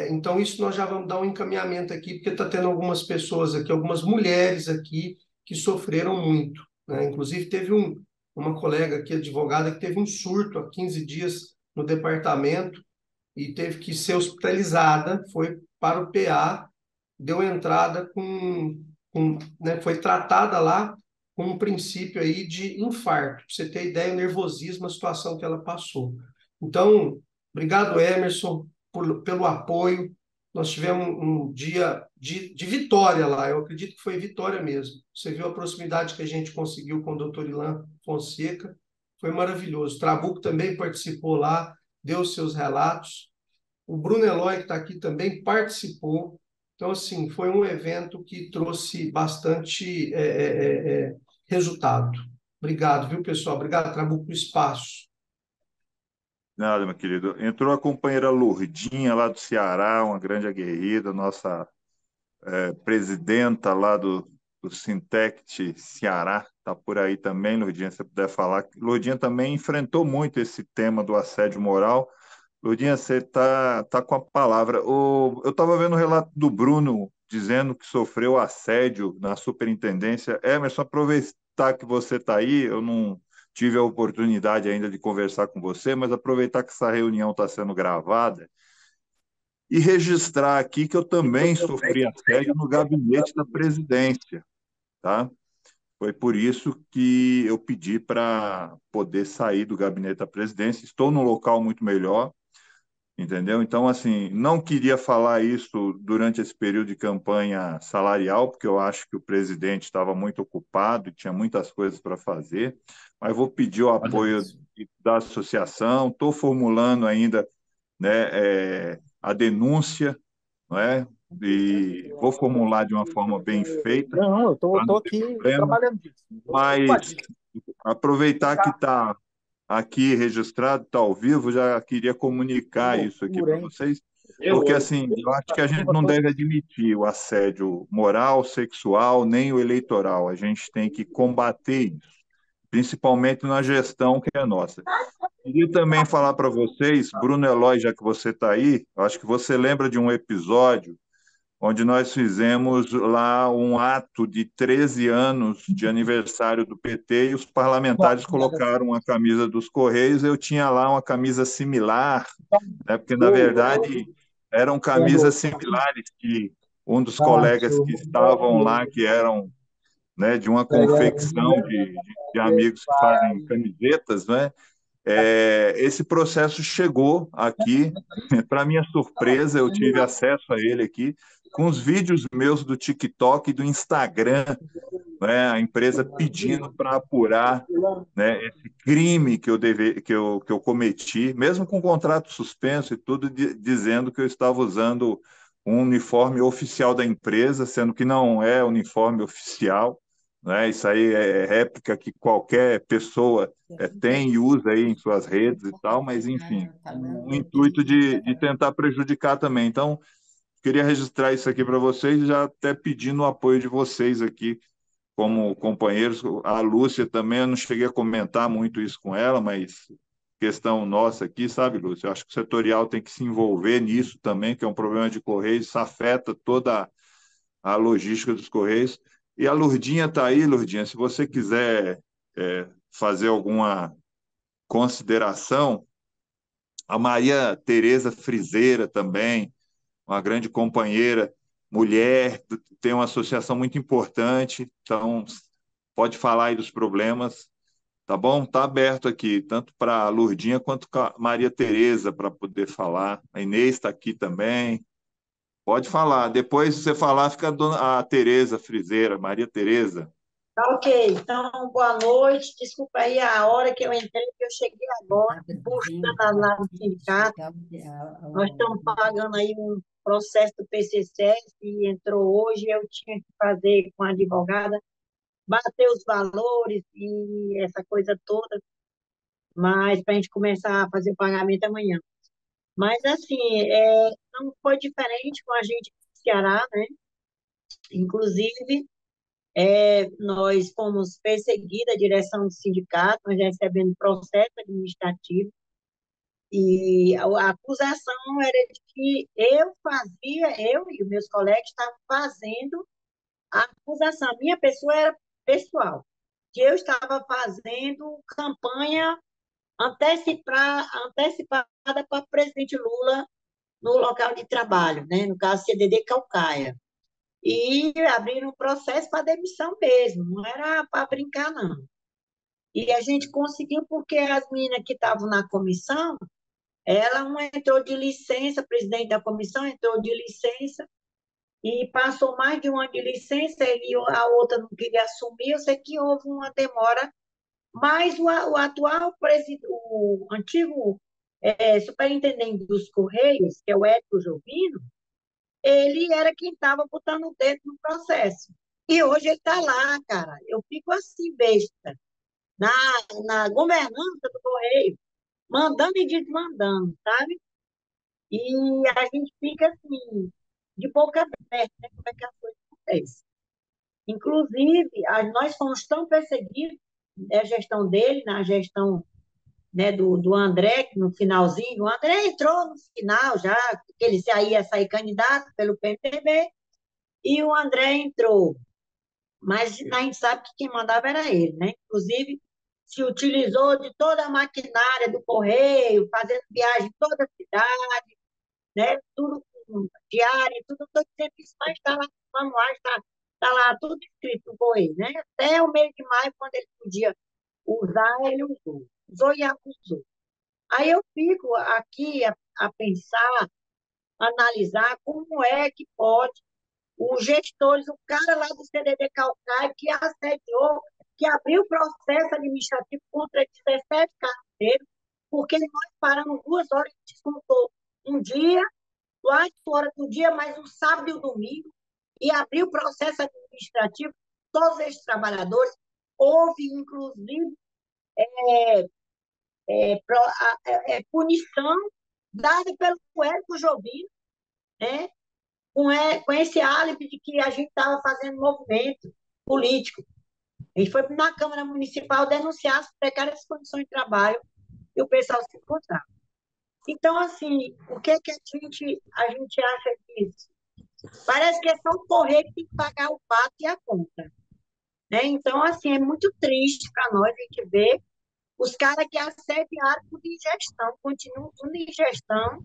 Então, isso nós já vamos dar um encaminhamento aqui, porque está tendo algumas pessoas aqui, algumas mulheres aqui, que sofreram muito, né? Inclusive, teve uma colega aqui, advogada, que teve um surto há 15 dias no departamento, e teve que ser hospitalizada, foi para o PA, deu entrada né, foi tratada lá com um princípio aí de infarto. Para você ter ideia, o nervosismo, a situação que ela passou. Então, obrigado, Emerson, pelo apoio. Nós tivemos um dia de vitória lá, eu acredito que foi vitória mesmo. Você viu a proximidade que a gente conseguiu com o doutor Ilan Fonseca, foi maravilhoso. Trabuco também participou lá, deu seus relatos. O Bruno Eloy, que está aqui também, participou. Então, assim, foi um evento que trouxe bastante resultado. Obrigado, viu, pessoal? Obrigado, Trabuco, pelo espaço. Nada, meu querido. Entrou a companheira Lourdinha, lá do Ceará, uma grande aguerrida, nossa presidenta lá do Sintect Ceará, está por aí também, Lourdinha, se você puder falar. Lourdinha também enfrentou muito esse tema do assédio moral. Lourdinha, você tá com a palavra. Eu estava vendo o relato do Bruno dizendo que sofreu assédio na superintendência. Emerson, aproveitar que você está aí, eu não tive a oportunidade ainda de conversar com você, mas aproveitar que essa reunião está sendo gravada e registrar aqui que eu também sofri assédio no gabinete da presidência, tá? Foi por isso que eu pedi para poder sair do gabinete da presidência. Estou num local muito melhor, entendeu? Então, assim, não queria falar isso durante esse período de campanha salarial, porque eu acho que o presidente estava muito ocupado e tinha muitas coisas para fazer, mas vou pedir o apoio da associação. Estou formulando ainda, né, a denúncia, não é? E vou formular de uma forma bem feita, Não, eu para tô não ter aqui problema, trabalhando disso. Tô mas ocupadíssimo. aproveitar que está aqui registrado, está ao vivo, já queria Que comunicar isso aqui loucura, para hein? vocês, porque assim, eu acho que a gente não deve admitir o assédio moral, sexual, nem o eleitoral. A gente tem que combater isso, principalmente na gestão que é nossa. Queria também falar para vocês, Bruno Eloy, já que você está aí, eu acho que você lembra de um episódio onde nós fizemos lá um ato de 13 anos de aniversário do PT e os parlamentares colocaram a camisa dos Correios. Eu tinha lá uma camisa similar, né, porque, na verdade, eram camisas similares que um dos colegas que estavam lá, que eram, né, de uma confecção de amigos que fazem camisetas, né? Esse processo chegou aqui, para minha surpresa, eu tive acesso a ele aqui, com os vídeos meus do TikTok e do Instagram, né, a empresa pedindo para apurar, né, esse crime que eu cometi, mesmo com o contrato suspenso e tudo, dizendo que eu estava usando um uniforme oficial da empresa, sendo que não é uniforme oficial, né? Isso aí é réplica que qualquer pessoa tem e usa aí em suas redes e tal, mas enfim, um intuito de tentar prejudicar também. Então, queria registrar isso aqui para vocês, já até pedindo o apoio de vocês aqui como companheiros. A Lúcia também, eu não cheguei a comentar muito isso com ela, mas questão nossa aqui, sabe, Lúcia? Eu acho que o setorial tem que se envolver nisso também, que é um problema de Correios, isso afeta toda a logística dos Correios. E a Lurdinha está aí, Lurdinha, se você quiser fazer alguma consideração, a Maria Tereza Friseira também, uma grande companheira, mulher, tem uma associação muito importante, então pode falar aí dos problemas, tá bom? Tá aberto aqui, tanto para a Lurdinha quanto para a Maria Tereza, para poder falar. A Inês está aqui também. Pode falar. Depois, se você falar, fica a Tereza Friseira, Maria Tereza. Tá ok, então boa noite. Desculpa aí a hora que eu entrei, que eu cheguei agora, postando lá no sindicato. Nós estamos pagando aí um processo do PCCS que entrou hoje. Eu tinha que fazer com a advogada, bater os valores e essa coisa toda, mas para a gente começar a fazer o pagamento amanhã. Mas assim, não foi diferente com a gente do Ceará, né? Inclusive, nós fomos perseguidos, a direção do sindicato, nós recebendo processo administrativo, e a acusação era de que eu e os meus colegas estavam fazendo a acusação. A minha pessoa era pessoal, que eu estava fazendo campanha antecipada para o presidente Lula no local de trabalho, né? No caso, CDD Calcaia. E abriram um processo para demissão mesmo, não era para brincar, não. E a gente conseguiu porque as meninas que estavam na comissão, ela uma entrou de licença, a presidente da comissão entrou de licença, e passou mais de um ano de licença, e a outra não queria assumir, eu sei que houve uma demora, mas o atual presidente, o antigo superintendente dos Correios, que é o Ético Jovino, ele era quem estava botando o dedo no processo. E hoje ele está lá, cara. Eu fico assim, besta, na, na governança do Correio, mandando e desmandando, sabe? E a gente fica assim, de boca aberta, né? Como é que a coisa acontece. Inclusive, nós fomos tão perseguidos na gestão dele, na gestão, né, do André, que no finalzinho, o André entrou no final já, que ele ia sair candidato pelo PMDB, e o André entrou. Mas a gente sabe que quem mandava era ele, né? Inclusive, se utilizou de toda a maquinária do Correio, fazendo viagem em toda a cidade, né? Tudo com diário, tudo, todo serviço, mas está lá nos manuais, tá lá tudo escrito no Correio, né? Até o mês de maio, quando ele podia usar, ele usou e abusou. Aí eu fico aqui a pensar, analisar como é que pode os gestores, o cara lá do CDD Calcaia, que assediou, que abriu processo administrativo contra 17 carteiros, porque nós paramos 2 horas, e descontou um dia, 4 horas do dia, mais um sábado e um domingo, e abriu processo administrativo, todos esses trabalhadores. Houve, inclusive, punição dada pelo Érico Jovino, né? Com esse álibi de que a gente estava fazendo movimento político. A gente foi na Câmara Municipal denunciar as precárias condições de trabalho e o pessoal se encontrava. Então, assim, o que que a gente acha disso? Parece que é só o correio que tem que pagar o pato e a conta. Né? Então, assim, é muito triste para nós a gente ver os caras que assediaram por ingestão, continuam com ingestão.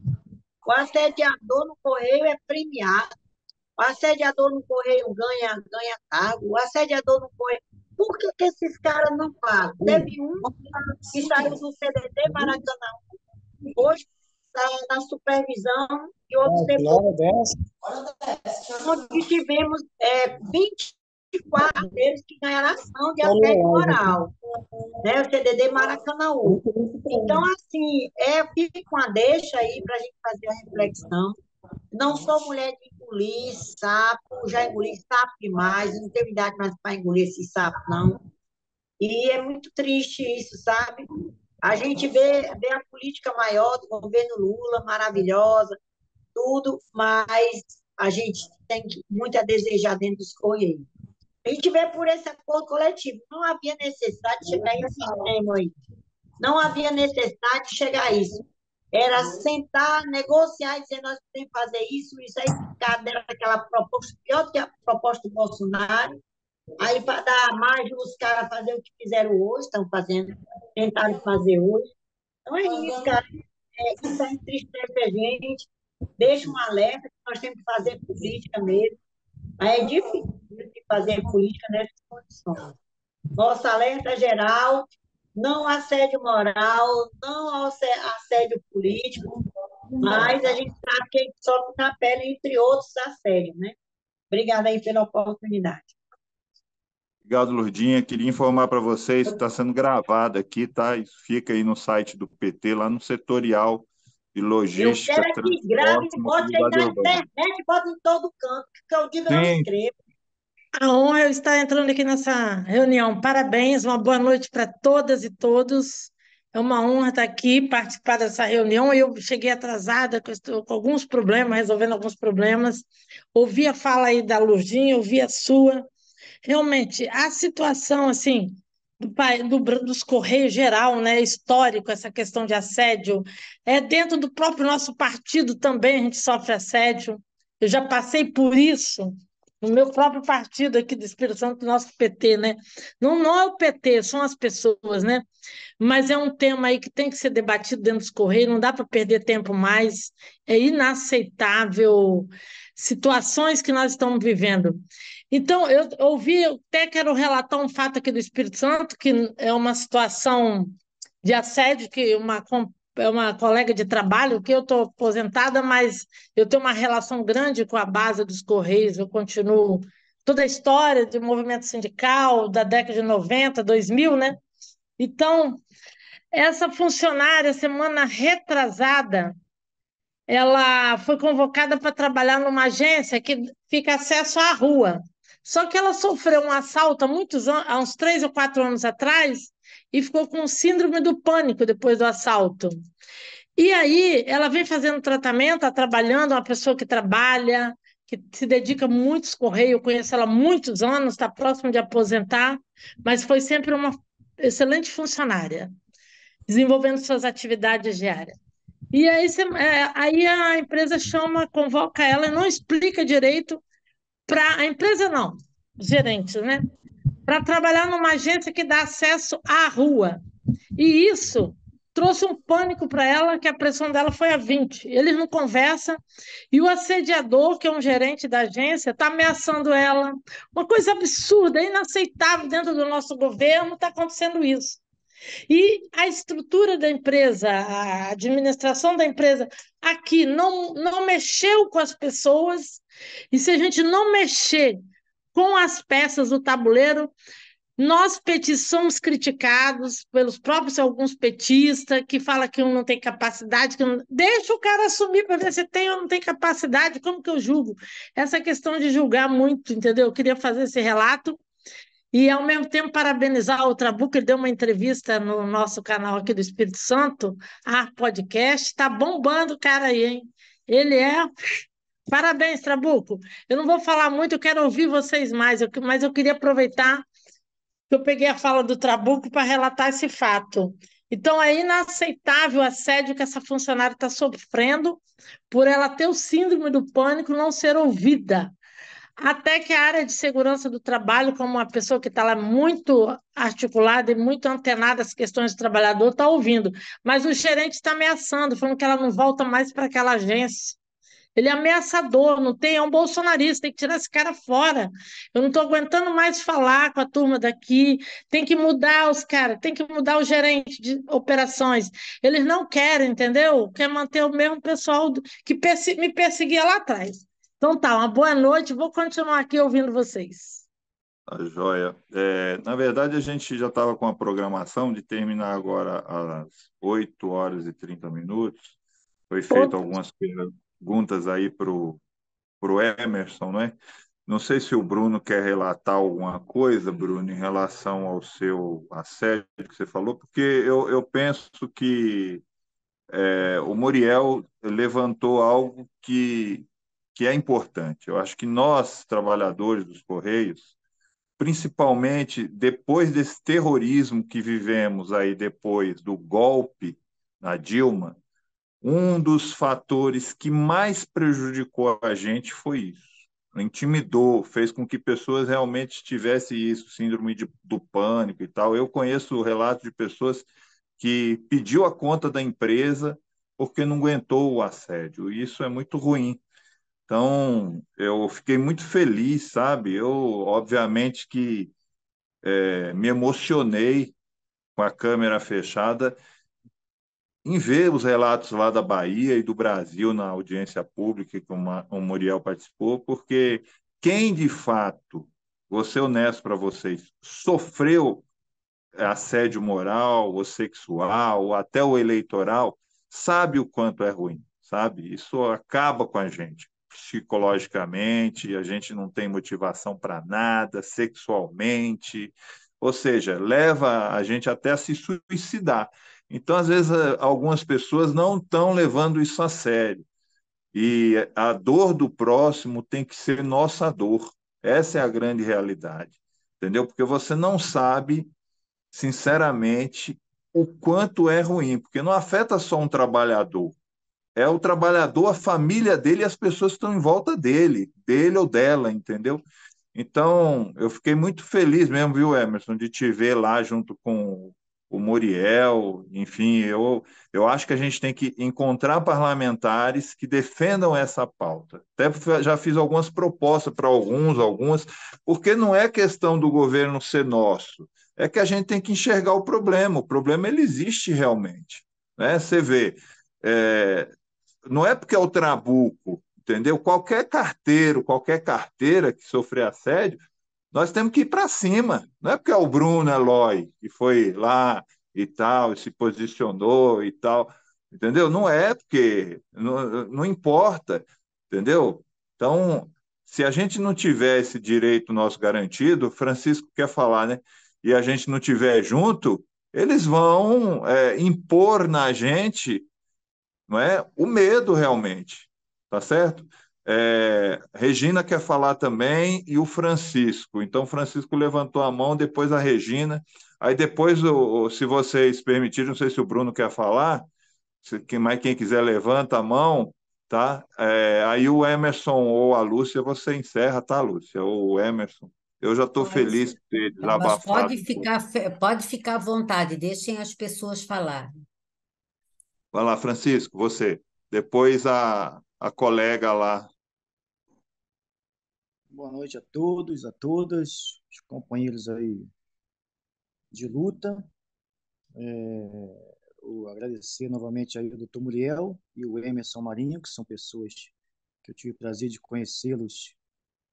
O assediador no correio é premiado. O assediador no Correio ganha cargo, o assediador no Correio. Por que esses caras não pagam? Teve um que saiu do CDT Maracanã, hoje está na supervisão de outro setor, onde tivemos 20 quatro deles que ganharam ação de assédio moral, né? O CDD Maracanãú. Então, assim, fica uma deixa aí para a gente fazer a reflexão. Não sou mulher de engolir sapo, já engoli sapo demais, não tenho idade mais para engolir esse sapo, não. E é muito triste isso, sabe? A gente vê a política maior do governo Lula, maravilhosa, tudo, mas a gente tem muito a desejar dentro dos Correios. A gente vê por esse acordo coletivo. Não havia necessidade de chegar a esse extremo aí. Não havia necessidade de chegar a isso. Era sentar, negociar e dizer, nós podemos fazer isso aí ficar dentro daquela proposta, pior do que a proposta do Bolsonaro. Aí, para dar margem, os caras fazer o que fizeram hoje, estão fazendo, tentaram fazer hoje. Então é isso, cara. Isso aí entristece a gente, deixa um alerta que nós temos que fazer política mesmo. Mas é difícil de fazer política nessas condições. Nosso alerta geral, não assédio moral, não assédio político, mas a gente sabe que a gente sofre na pele, entre outros assédios, né? Obrigada aí pela oportunidade. Obrigado, Lourdinha. Queria informar para vocês que está sendo gravado aqui, tá? Isso fica aí no site do PT, lá no setorial de Eu logística, quero é que grave, transporte e bote aí mobilidade na urbana. internet, bote em todo canto, que eu digo, eu não Sim, escrevo. A honra é eu estar entrando aqui nessa reunião. Parabéns, uma boa noite para todas e todos. É uma honra estar aqui, participar dessa reunião. Eu cheguei atrasada, que eu estou com alguns problemas, resolvendo alguns problemas. Ouvi a fala aí da Lurdinha, ouvi a sua. Realmente, a situação, assim, dos Correios geral, né, histórico, essa questão de assédio, dentro do próprio nosso partido também a gente sofre assédio. Eu já passei por isso no meu próprio partido aqui do Espírito Santo, do nosso PT, né? Não é o PT, são as pessoas, né? Mas é um tema aí que tem que ser debatido dentro dos Correios, não dá para perder tempo mais, é inaceitável situações que nós estamos vivendo. Então, eu ouvi, eu até quero relatar um fato aqui do Espírito Santo, que é uma situação de assédio que é uma colega de trabalho, que eu estou aposentada, mas eu tenho uma relação grande com a base dos Correios, eu continuo toda a história de movimento sindical da década de 90, 2000, né? Então, essa funcionária, semana retrasada, ela foi convocada para trabalhar numa agência que fica acesso à rua. Só que ela sofreu um assalto há uns 3 ou 4 anos atrás e ficou com síndrome do pânico depois do assalto. E aí ela vem fazendo tratamento, está trabalhando, é uma pessoa que trabalha, que se dedica muito aos Correios, eu conheço ela há muitos anos, está próximo de aposentar, mas foi sempre uma excelente funcionária, desenvolvendo suas atividades diárias. E aí, aí a empresa chama, convoca ela e não explica direito para a empresa, não, os gerentes, né? Para trabalhar numa agência que dá acesso à rua. E isso trouxe um pânico para ela, que a pressão dela foi a 20. Eles não conversam, e o assediador, que é um gerente da agência, está ameaçando ela. Uma coisa absurda, inaceitável dentro do nosso governo, está acontecendo isso. E a estrutura da empresa, a administração da empresa aqui não mexeu com as pessoas, e se a gente não mexer com as peças do tabuleiro, nós petistas somos criticados pelos próprios alguns petistas que falam que um não tem capacidade, que não... Deixa o cara assumir para ver se tem ou não tem capacidade, como que eu julgo? Essa questão de julgar muito, entendeu? Eu queria fazer esse relato e, ao mesmo tempo, parabenizar o Trabuco, ele deu uma entrevista no nosso canal aqui do Espírito Santo, a podcast, tá bombando o cara aí, hein? Ele é... Parabéns, Trabuco. Eu não vou falar muito, eu quero ouvir vocês mais, mas eu queria aproveitar que eu peguei a fala do Trabuco para relatar esse fato. Então, é inaceitável o assédio que essa funcionária está sofrendo por ela ter o síndrome do pânico, não ser ouvida. Até que a área de segurança do trabalho, como uma pessoa que está lá muito articulada e muito antenada às questões do trabalhador, está ouvindo. Mas o gerente está ameaçando, falando que ela não volta mais para aquela agência. Ele é ameaçador, não tem, é um bolsonarista, tem que tirar esse cara fora. Eu não estou aguentando mais falar com a turma daqui, tem que mudar os caras, tem que mudar o gerente de operações. Eles não querem, entendeu? Quer manter o mesmo pessoal que me perseguia lá atrás. Então tá, uma boa noite, vou continuar aqui ouvindo vocês. Tá joia. Na verdade, a gente já estava com a programação de terminar agora às 8h30. Foi feito Outro. algumas perguntas aí para o Emerson, né? Não sei se o Bruno quer relatar alguma coisa, Bruno, em relação ao seu assédio que você falou, porque eu penso que o Muriel levantou algo que é importante. Eu acho que nós, trabalhadores dos Correios, principalmente depois desse terrorismo que vivemos aí depois do golpe na Dilma, um dos fatores que mais prejudicou a gente foi isso. Intimidou, fez com que pessoas realmente tivessem isso, síndrome do pânico e tal. Eu conheço relatos de pessoas que pediu a conta da empresa porque não aguentou o assédio. E isso é muito ruim. Então, eu fiquei muito feliz, sabe? Eu, obviamente, que me emocionei com a câmera fechada em ver os relatos lá da Bahia e do Brasil na audiência pública que o Muriel participou, porque quem de fato, vou ser honesto para vocês, sofreu assédio moral ou sexual, ou até o eleitoral, sabe o quanto é ruim, sabe? Isso acaba com a gente psicologicamente, a gente não tem motivação para nada, sexualmente, ou seja, leva a gente até a se suicidar. Então, às vezes, algumas pessoas não estão levando isso a sério. E a dor do próximo tem que ser nossa dor. Essa é a grande realidade, entendeu? Porque você não sabe sinceramente, o quanto é ruim, porque não afeta só um trabalhador, é o trabalhador, a família dele e as pessoas que estão em volta dele ou dela, entendeu? Então, eu fiquei muito feliz mesmo, viu, Emerson, de te ver lá junto com o Muriel, enfim, eu acho que a gente tem que encontrar parlamentares que defendam essa pauta. Até já fiz algumas propostas para algumas, porque não é questão do governo ser nosso, é que a gente tem que enxergar o problema ele existe realmente, né? Você vê, é, não é porque é o Trabuco, entendeu? Qualquer carteiro, qualquer carteira que sofrer assédio, nós temos que ir para cima. Não é porque é o Bruno Eloy que foi lá e tal, e se posicionou e tal, entendeu? Não é porque não importa, entendeu? Então, se a gente não tiver esse direito nosso garantido, o Francisco quer falar, né? E a gente não tiver junto, eles vão impor na gente, não é? O medo realmente, tá certo? Regina quer falar também e o Francisco. Então, o Francisco levantou a mão, depois a Regina. Aí depois, se vocês permitirem, não sei se o Bruno quer falar, quem quiser levanta a mão, tá? Aí o Emerson ou a Lúcia, você encerra, tá, Lúcia? Ou o Emerson. Eu já estou Pode feliz ser. por ter Tá, mas desabafado um pouco. pode ficar à vontade, deixem as pessoas falar. Vai lá, Francisco, você. Depois a colega lá. Boa noite a todos, a todas, os companheiros aí de luta. Eu agradecer novamente aí o Dr. Muriel e o Emerson Marinho, que são pessoas que eu tive o prazer de conhecê-los,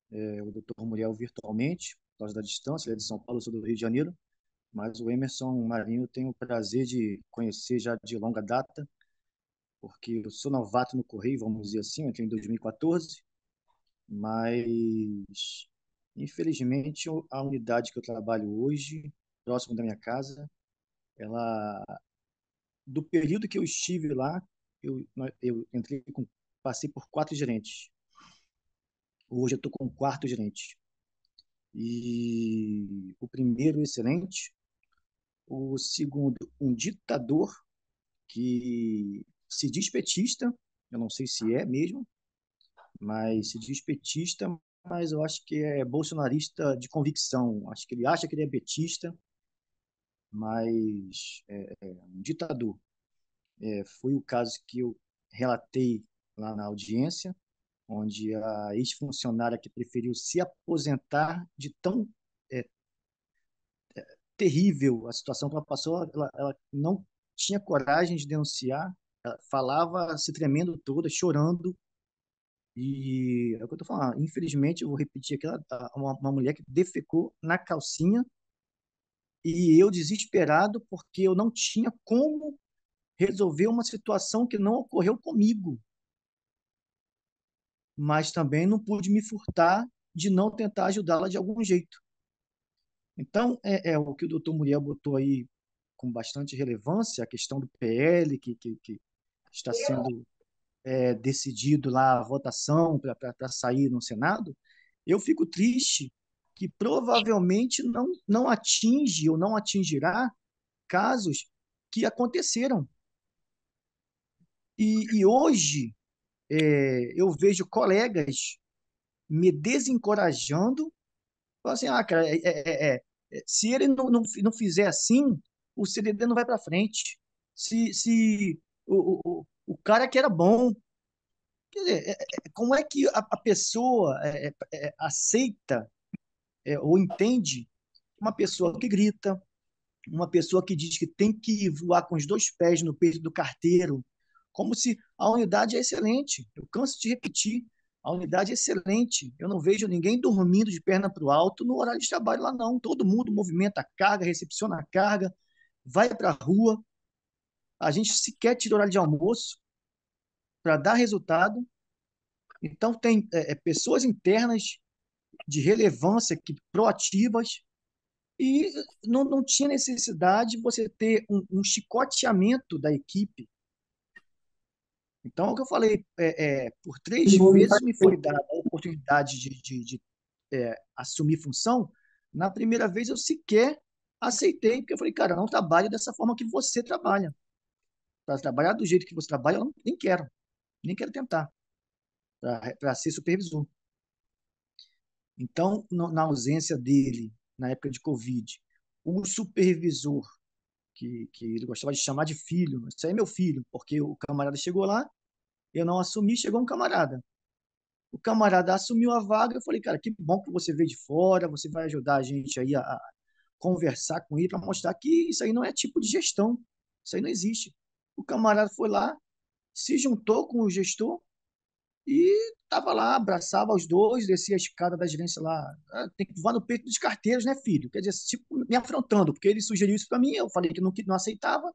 o Dr. Muriel virtualmente, por causa da distância, ele é de São Paulo, eu sou do Rio de Janeiro, mas o Emerson Marinho eu tenho o prazer de conhecer já de longa data, porque eu sou novato no Correio, vamos dizer assim, eu entrei em 2014, mas infelizmente a unidade que eu trabalho hoje, próximo da minha casa, ela do período que eu estive lá, eu entrei passei por 4 gerentes. Hoje eu estou com o quarto gerente. E o primeiro excelente, o segundo um ditador que se diz petista, eu não sei se é mesmo, mas se diz petista, mas eu acho que é bolsonarista de convicção. Acho que ele acha que ele é petista, mas é um ditador. Foi o caso que eu relatei lá na audiência, onde a ex-funcionária que preferiu se aposentar de tão é, terrível a situação que ela passou, ela não tinha coragem de denunciar, ela falava se tremendo toda, chorando, E é o que eu tô falando. Infelizmente, eu vou repetir aqui, uma mulher que defecou na calcinha e eu desesperado porque eu não tinha como resolver uma situação que não ocorreu comigo, mas também não pude me furtar de não tentar ajudá-la de algum jeito. Então, é o que o doutor Muriel botou aí com bastante relevância, a questão do PL, que está sendo decidido lá a votação para sair no Senado. Eu fico triste que provavelmente não atinge ou não atingirá casos que aconteceram. E hoje eu vejo colegas me desencorajando, falando assim, cara, se ele não fizer assim, o CDD não vai para frente. Se o cara que era bom, quer dizer, como é que a pessoa aceita ou entende uma pessoa que grita, uma pessoa que diz que tem que voar com os dois pés no peito do carteiro, como se a unidade é excelente. Eu canso de repetir, a unidade é excelente. Eu não vejo ninguém dormindo de perna para o alto no horário de trabalho lá, não. Todo mundo movimenta a carga, recepciona a carga, vai para a rua. A gente sequer tira horário de almoço para dar resultado. Então, tem pessoas internas de relevância, proativas, e não tinha necessidade de você ter um chicoteamento da equipe. Então, é o que eu falei, por 3 vezes me foi dada a oportunidade de assumir função. Na primeira vez eu sequer aceitei, porque eu falei, cara, não trabalhe dessa forma que você trabalha. Para trabalhar do jeito que você trabalha, eu nem quero tentar, para ser supervisor. Então, na ausência dele, na época de Covid, o supervisor, que ele gostava de chamar de filho, isso aí é meu filho, porque o camarada chegou lá, eu não assumi, chegou um camarada. O camarada assumiu a vaga, eu falei, cara, que bom que você veio de fora, você vai ajudar a gente aí a conversar com ele para mostrar que isso aí não é tipo de gestão, isso aí não existe. O camarada foi lá, se juntou com o gestor e estava lá, abraçava os dois, descia a escada da gerência lá. Ah, tem que voar no peito dos carteiros, né, filho? Quer dizer, tipo, me afrontando, porque ele sugeriu isso para mim, eu falei que não aceitava.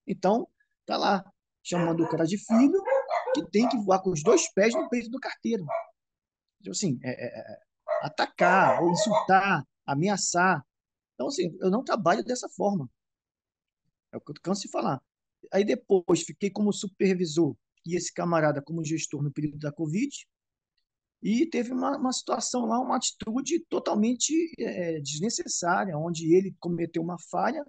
Então, tá lá, chamando o cara de filho, que tem que voar com os dois pés no peito do carteiro. Então, assim, atacar, ou insultar, ameaçar. Então, assim, eu não trabalho dessa forma. É o que eu canso de falar. Aí depois fiquei como supervisor e esse camarada como gestor no período da Covid. E teve uma situação lá, uma atitude totalmente desnecessária, onde ele cometeu uma falha.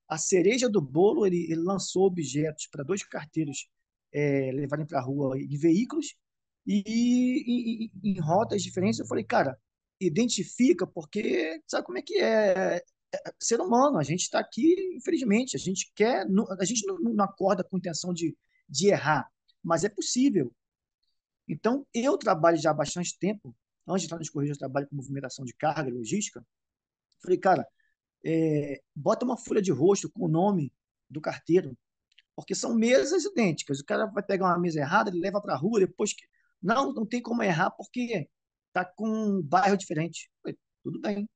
A cereja do bolo, ele lançou objetos para dois carteiros levarem para a rua em veículos e em rotas diferentes. Eu falei, cara, identifica, porque sabe como é que é? Ser humano, a gente está aqui, infelizmente, a gente quer, a gente não acorda com intenção de errar, mas é possível. Então, eu trabalho já há bastante tempo, antes de entrar nos Correios, eu trabalho com movimentação de carga, logística. Falei, cara, bota uma folha de rosto com o nome do carteiro, porque são mesas idênticas. O cara vai pegar uma mesa errada, ele leva para a rua, depois que. Não tem como errar, porque está com um bairro diferente. Falei, tudo bem.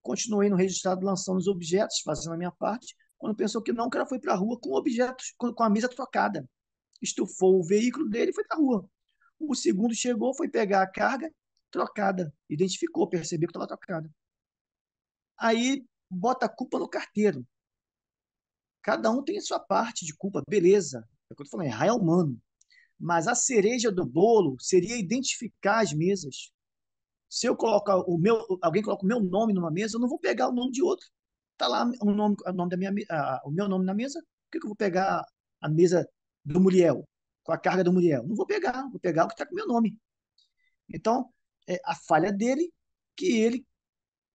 Continuei no registrado lançando os objetos, fazendo a minha parte. Quando pensou que não, o cara foi para a rua com objetos, com a mesa trocada. Estufou o veículo dele e foi para a rua. O segundo chegou, foi pegar a carga trocada. Identificou, percebeu que estava trocada. Aí bota a culpa no carteiro. Cada um tem a sua parte de culpa, beleza. É o que eu estou falando, errar é humano. Mas a cereja do bolo seria identificar as mesas. Se eu colocar alguém coloca o meu nome numa mesa, eu não vou pegar o nome de outro. Tá lá o nome da minha, o meu nome na mesa. Por que eu vou pegar a mesa do Muriel, com a carga do Muriel? Não vou pegar o que está com o meu nome. Então, a falha dele que ele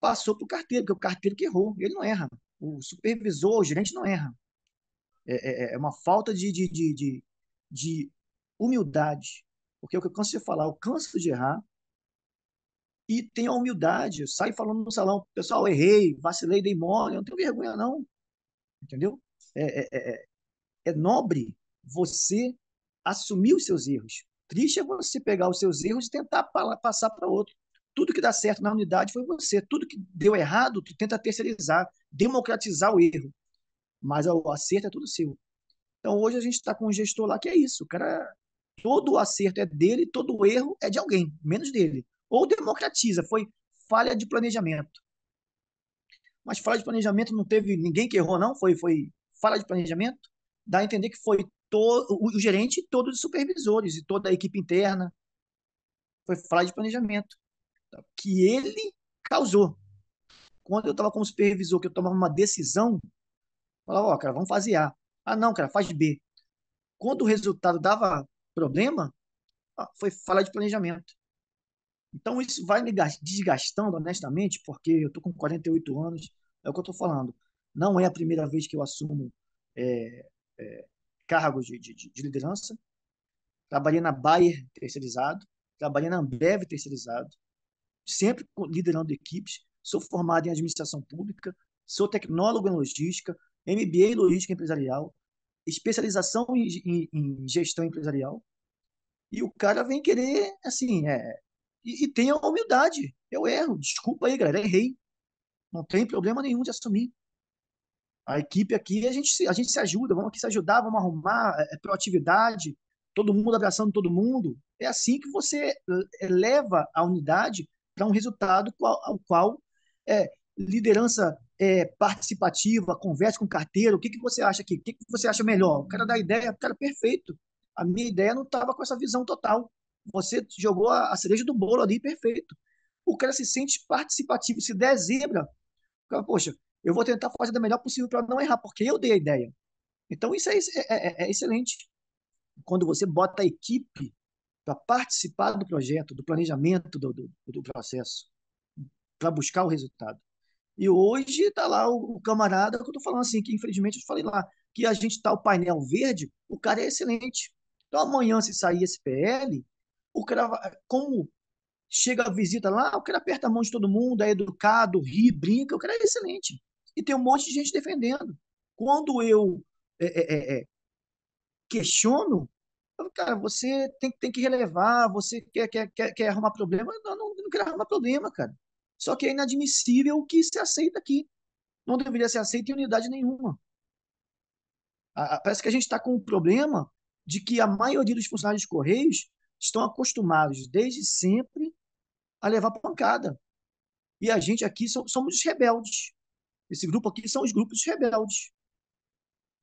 passou para o carteiro, porque é o carteiro que errou. Ele não erra. O supervisor, o gerente não erra. É uma falta de humildade. Porque é o que eu canso de falar, eu canso de errar e tenho a humildade. Eu saio falando no salão, pessoal, errei, vacilei, dei mole, eu não tenho vergonha não, entendeu? É nobre você assumir os seus erros. Triste é você pegar os seus erros e tentar passar para outro. Tudo que dá certo na unidade foi você. Tudo que deu errado, tu tenta terceirizar, democratizar o erro. Mas o acerto é tudo seu. Então, hoje a gente está com um gestor lá que é isso. O cara, todo o acerto é dele, todo o erro é de alguém, menos dele. Ou democratiza, foi falha de planejamento. Mas falha de planejamento não teve ninguém que errou, não? Foi falha de planejamento? Dá a entender que foi o gerente e todos os supervisores e toda a equipe interna. Foi falha de planejamento que ele causou. Quando eu estava como supervisor, que eu tomava uma decisão, eu falava, ó, cara, vamos fazer A. Ah, não, cara, faz B. Quando o resultado dava problema, foi falha de planejamento. Então, isso vai me desgastando, honestamente, porque eu estou com 48 anos, é o que eu estou falando. Não é a primeira vez que eu assumo é, cargos de liderança. Trabalhei na Bayer terceirizado, trabalhei na Ambev terceirizado, sempre liderando equipes. Sou formado em administração pública, sou tecnólogo em logística, MBA em logística empresarial, especialização em gestão empresarial. E o cara vem querer, assim, e tem a humildade. Eu erro, desculpa aí, galera, errei. Não tem problema nenhum de assumir. A equipe aqui, a gente se ajuda, vamos aqui se ajudar, vamos arrumar proatividade, todo mundo abraçando todo mundo. É assim que você leva a unidade para um resultado ao qual liderança participativa, conversa com o carteiro, o que você acha aqui? O que você acha melhor? O cara dá ideia, o cara perfeito. A minha ideia não estava com essa visão total. Você jogou a cereja do bolo ali, perfeito. O cara se sente participativo, se der zebra, poxa, eu vou tentar fazer da melhor possível para não errar, porque eu dei a ideia. Então, isso é excelente. Quando você bota a equipe para participar do projeto, do planejamento do processo, para buscar o resultado. E hoje está lá o camarada que eu estou falando assim, que infelizmente eu falei lá, que a gente está o painel verde, o cara é excelente. Então, amanhã, se sair esse PL, o cara, como chega a visita lá, o cara aperta a mão de todo mundo, é educado, ri, brinca, o cara é excelente. E tem um monte de gente defendendo. Quando eu questiono, eu falo, cara, você tem que relevar, você quer arrumar problema? Não quero arrumar problema, cara. Só que é inadmissível o que se aceita aqui. Não deveria ser aceito em unidade nenhuma. Parece que a gente está com um problema de que a maioria dos funcionários de Correios estão acostumados desde sempre a levar pancada. E a gente aqui somos os rebeldes. Esse grupo aqui são os grupos rebeldes.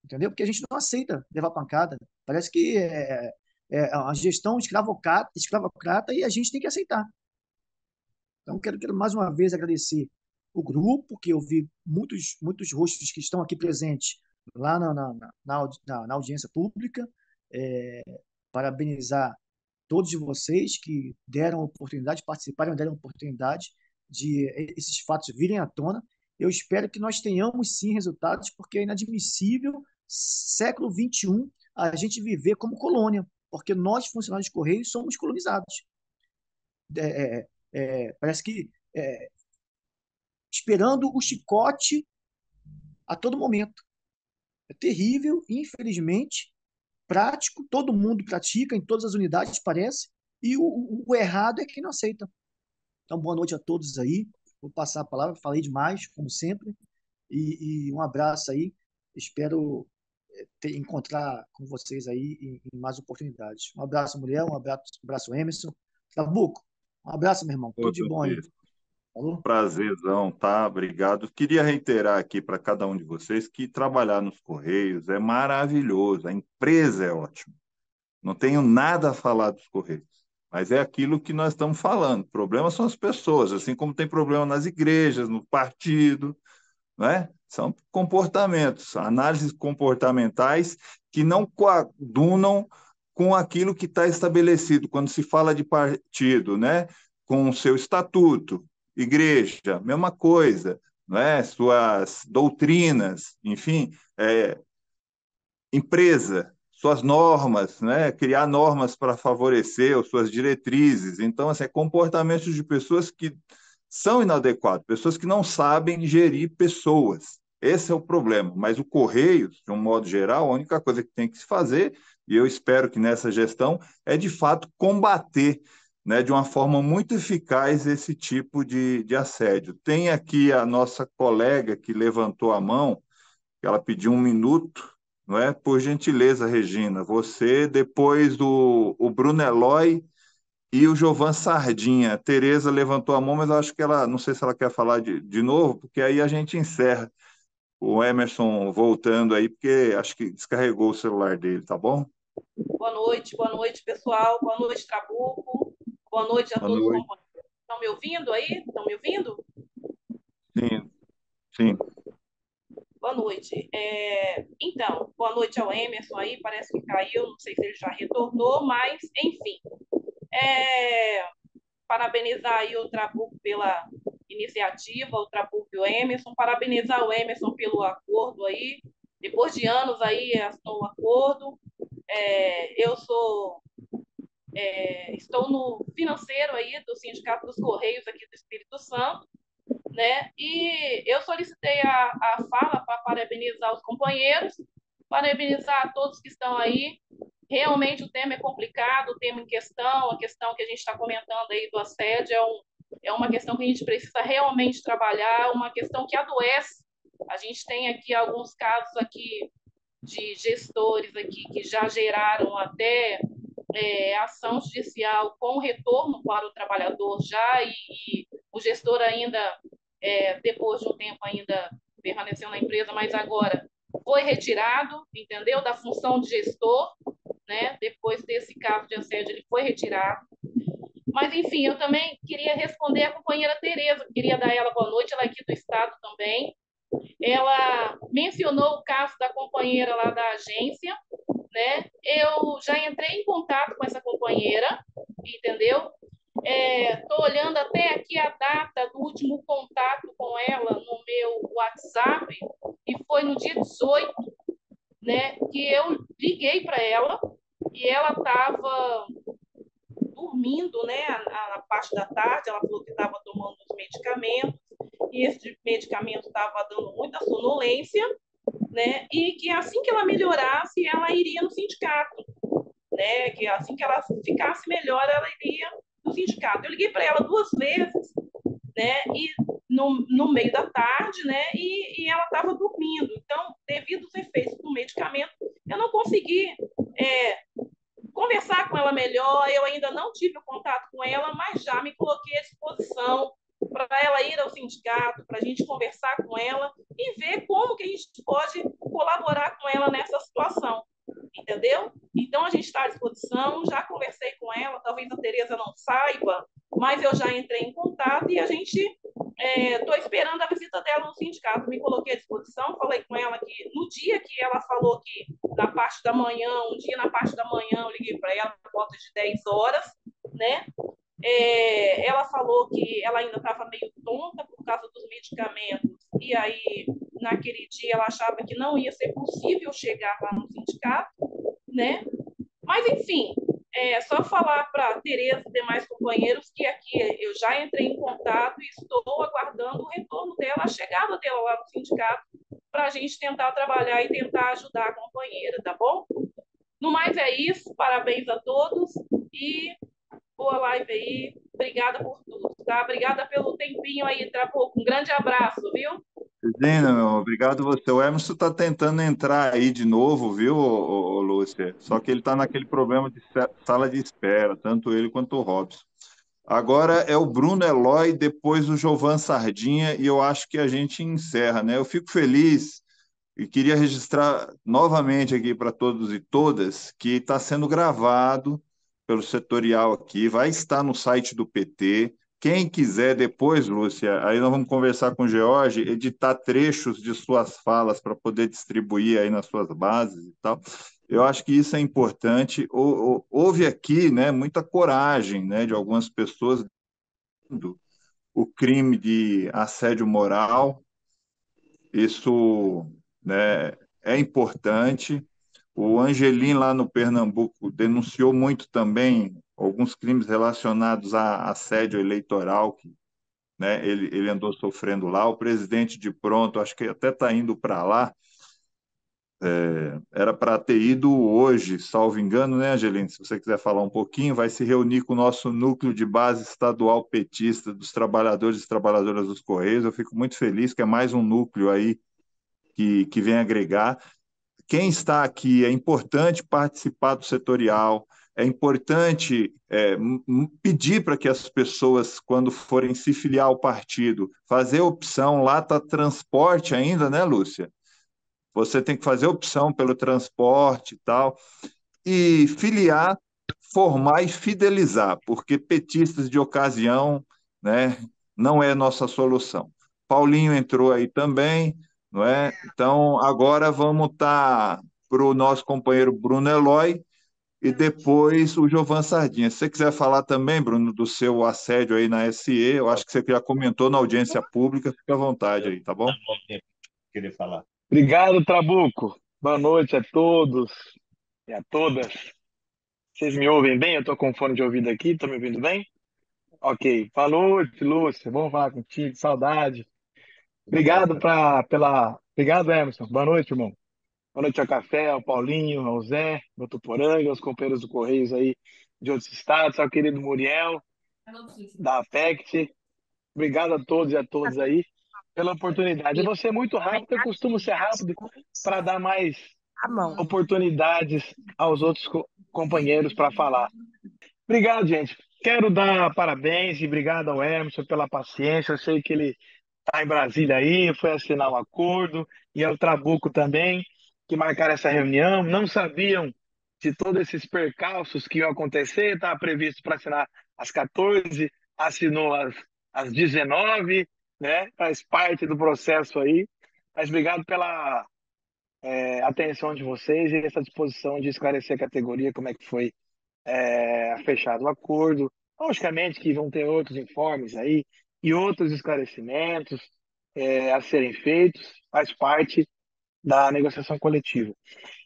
Entendeu? Porque a gente não aceita levar pancada. Parece que é uma gestão escravocrata e a gente tem que aceitar. Então, quero mais uma vez agradecer o grupo, que eu vi muitos rostos que estão aqui presentes lá na audiência pública. Parabenizar todos vocês que deram oportunidade, participaram, deram oportunidade de esses fatos virem à tona. Eu espero que nós tenhamos, sim, resultados, porque é inadmissível, século XXI, a gente viver como colônia, porque nós, funcionários de Correios, somos colonizados. Parece que esperando o chicote a todo momento. É terrível, infelizmente, prático, todo mundo pratica, em todas as unidades, parece, e o errado é quem não aceita. Então, boa noite a todos aí. Vou passar a palavra, falei demais, como sempre, e um abraço aí. Espero encontrar com vocês aí em mais oportunidades. Um abraço, Muriel, um abraço, Emerson. Trabuco, um abraço, meu irmão. Tudo de bom aí. Falou? Prazerzão, tá? Obrigado. Queria reiterar aqui para cada um de vocês que trabalhar nos Correios é maravilhoso, a empresa é ótima. Não tenho nada a falar dos Correios, mas é aquilo que nós estamos falando. O problema são as pessoas, assim como tem problema nas igrejas, no partido, não é? São comportamentos, análises comportamentais que não coadunam com aquilo que está estabelecido quando se fala de partido, né? Com o seu estatuto, igreja, mesma coisa, não é? Suas doutrinas, enfim, empresa, suas normas, né? Criar normas para favorecer as suas diretrizes. Então, assim, é comportamentos de pessoas que são inadequados, pessoas que não sabem gerir pessoas. Esse é o problema. Mas o Correios, de um modo geral, a única coisa que tem que se fazer e eu espero que nessa gestão, é de fato combater, né, de uma forma muito eficaz esse tipo de assédio. Tem aqui a nossa colega que levantou a mão, que ela pediu 1 minuto, não é? Por gentileza, Regina, você, depois o Bruno Eloy e o Jovan Sardinha. A Tereza levantou a mão, mas eu acho que ela, não sei se ela quer falar de novo, porque aí a gente encerra. O Emerson voltando aí, porque acho que descarregou o celular dele, tá bom? Boa noite, pessoal. Boa noite, Trabuco. Boa noite a Boa todos os noite. companheiros. Estão me ouvindo aí? Estão me ouvindo? Sim, sim. Boa noite. Então, boa noite ao Emerson aí, parece que caiu, não sei se ele já retornou, mas, enfim. Parabenizar aí o Trabuco pela iniciativa, o Trabuco e o Emerson, parabenizar o Emerson pelo acordo aí, depois de anos aí assinou o acordo. Eu estou no financeiro aí do Sindicato dos Correios aqui do Espírito Santo, né? E eu solicitei a fala para parabenizar os companheiros, parabenizar a todos que estão aí. Realmente o tema é complicado, o tema em questão, a questão que a gente está comentando aí do assédio é uma questão que a gente precisa realmente trabalhar, uma questão que adoece. A gente tem aqui alguns casos aqui de gestores aqui que já geraram até ação judicial com retorno para o trabalhador já e o gestor ainda, depois de um tempo ainda permaneceu na empresa, mas agora foi retirado, entendeu? Da função de gestor, né? Depois desse caso de assédio, ele foi retirado. Mas, enfim, eu também queria responder a companheira Tereza, queria dar ela boa noite, ela é aqui do estado também. Ela mencionou o caso da companheira lá da agência, né? Eu já entrei em contato com essa companheira, entendeu? Estou olhando até aqui a data do último contato com ela no meu WhatsApp, e foi no dia 18, né, que eu liguei para ela e ela estava dormindo, né, na parte da tarde. Ela falou que estava tomando os medicamentos e esse medicamento estava dando muita sonolência, né, e que assim que ela melhorasse, ela iria no sindicato, né, que assim que ela ficasse melhor, ela iria no sindicato. Eu liguei para ela 2 vezes, né, e no meio da tarde, né, e ela estava dormindo. Então, devido aos efeitos do medicamento, eu não consegui conversar com ela melhor. Eu ainda não tive o contato com ela, mas já me coloquei à disposição para ela ir ao sindicato, para a gente conversar com ela e ver como que a gente pode colaborar com ela nessa situação, entendeu? Então, a gente está à disposição, já conversei com ela, talvez a Tereza não saiba, mas eu já entrei em contato e a gente estou esperando a visita dela no sindicato. Me coloquei à disposição, falei com ela que no dia que ela falou que na parte da manhã, um dia na parte da manhã, eu liguei para ela por volta de 10 horas, né? Ela falou que ela ainda estava meio tonta por causa dos medicamentos, e aí, naquele dia, ela achava que não ia ser possível chegar lá no sindicato, né? Mas, enfim, só falar para a Tereza e demais companheiros que aqui eu já entrei em contato e estou aguardando o retorno dela, a chegada dela lá no sindicato, para a gente tentar trabalhar e tentar ajudar a companheira, tá bom? No mais é isso, parabéns a todos e boa live aí. Obrigada por tudo, tá? Obrigada pelo tempinho aí, Trabuco. Um grande abraço, viu? Regina, meu, obrigado você. O Emerson está tentando entrar aí de novo, viu, Lúcia? Só que ele está naquele problema de sala de espera, tanto ele quanto o Robson. Agora é o Bruno Eloy, depois o Jovan Sardinha, e eu acho que a gente encerra, né? Eu fico feliz e queria registrar novamente aqui para todos e todas que está sendo gravado pelo setorial aqui, vai estar no site do PT. Quem quiser depois, Lúcia, aí nós vamos conversar com o George, editar trechos de suas falas para poder distribuir aí nas suas bases e tal. Eu acho que isso é importante. Houve aqui, né, muita coragem, né, de algumas pessoas do o crime de assédio moral. Isso, né, é importante. O Angelim, lá no Pernambuco, denunciou muito também alguns crimes relacionados a assédio eleitoral, que, né, ele andou sofrendo lá. O presidente de pronto, acho que até está indo para lá. Era para ter ido hoje, salvo engano, né, Angelina? Se você quiser falar um pouquinho, vai se reunir com o nosso núcleo de base estadual petista dos trabalhadores e trabalhadoras dos Correios. Eu fico muito feliz que é mais um núcleo aí que vem agregar. Quem está aqui, é importante participar do setorial, é importante pedir para que as pessoas, quando forem se filiar ao partido, fazer opção. Lá está transporte ainda, né, Lúcia? Você tem que fazer opção pelo transporte e tal, e filiar, formar e fidelizar, porque petistas de ocasião, né, não é nossa solução. Paulinho entrou aí também, não é? Então, agora vamos estar para o nosso companheiro Bruno Eloy e depois o Giovan Sardinha. Se você quiser falar também, Bruno, do seu assédio aí na SE, eu acho que você já comentou na audiência pública, fica à vontade aí, tá bom? Querer falar. Obrigado, Trabuco. Boa noite a todos e a todas. Vocês me ouvem bem? Eu estou com fone de ouvido aqui, estão me ouvindo bem? Ok. Boa noite, Lúcia. Bom falar contigo, saudade. Obrigado, Emerson. Boa noite, irmão. Boa noite ao Café, ao Paulinho, ao Zé, ao Tuporanga, aos companheiros do Correios aí de outros estados, ao querido Muriel, da APECT. Obrigado a todos e a todas aí pela oportunidade. Eu vou ser muito rápido, eu costumo ser rápido para dar mais oportunidades aos outros companheiros para falar. Obrigado, gente. Quero dar parabéns e obrigado ao Emerson pela paciência. Eu sei que ele está em Brasília aí, foi assinar um acordo, e ao Trabuco também, que marcaram essa reunião. Não sabiam de todos esses percalços que iam acontecer, estava previsto para assinar às 14, assinou às 19, né? Faz parte do processo aí. Mas obrigado pela atenção de vocês e essa disposição de esclarecer a categoria, como é que foi fechado o acordo. Logicamente que vão ter outros informes aí e outros esclarecimentos a serem feitos, faz parte da negociação coletiva.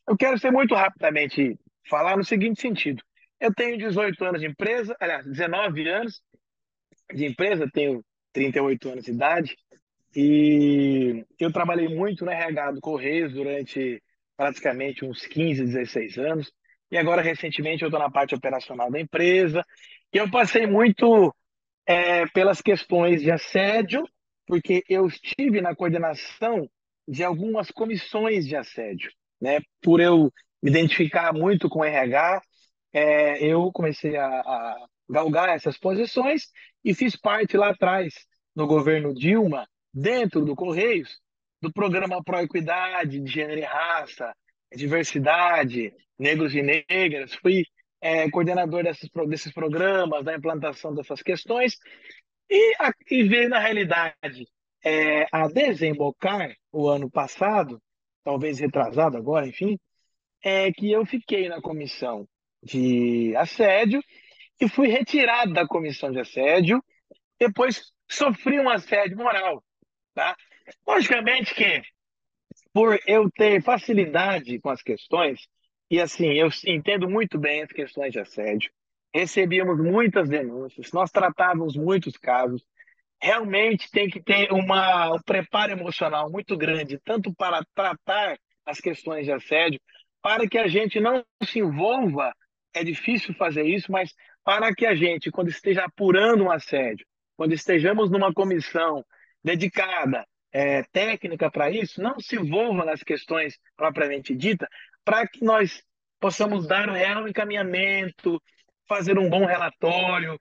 Eu quero ser muito rapidamente falar no seguinte sentido. Eu tenho 18 anos de empresa, aliás, 19 anos de empresa, tenho 38 anos de idade, e eu trabalhei muito no RH do Correios durante praticamente uns 15, 16 anos. E agora, recentemente, eu estou na parte operacional da empresa. E eu passei muito pelas questões de assédio, porque eu estive na coordenação de algumas comissões de assédio, né? Por eu me identificar muito com o RH, eu comecei a galgar essas posições e fiz parte lá atrás, no governo Dilma, dentro do Correios, do programa Proequidade, de gênero e raça, diversidade, negros e negras. Fui coordenador desses programas, da implantação dessas questões, e veio, na realidade, a desembocar o ano passado, talvez retrasado agora, enfim, que eu fiquei na comissão de assédio e fui retirado da comissão de assédio, depois sofri um assédio moral, tá? Logicamente que, por eu ter facilidade com as questões, e assim, eu entendo muito bem as questões de assédio, recebíamos muitas denúncias, nós tratávamos muitos casos, realmente tem que ter um preparo emocional muito grande, tanto para tratar as questões de assédio, para que a gente não se envolva, é difícil fazer isso, mas para que a gente, quando esteja apurando um assédio, quando estejamos numa comissão dedicada, técnica para isso, não se envolva nas questões propriamente ditas, para que nós possamos dar o real encaminhamento, fazer um bom relatório,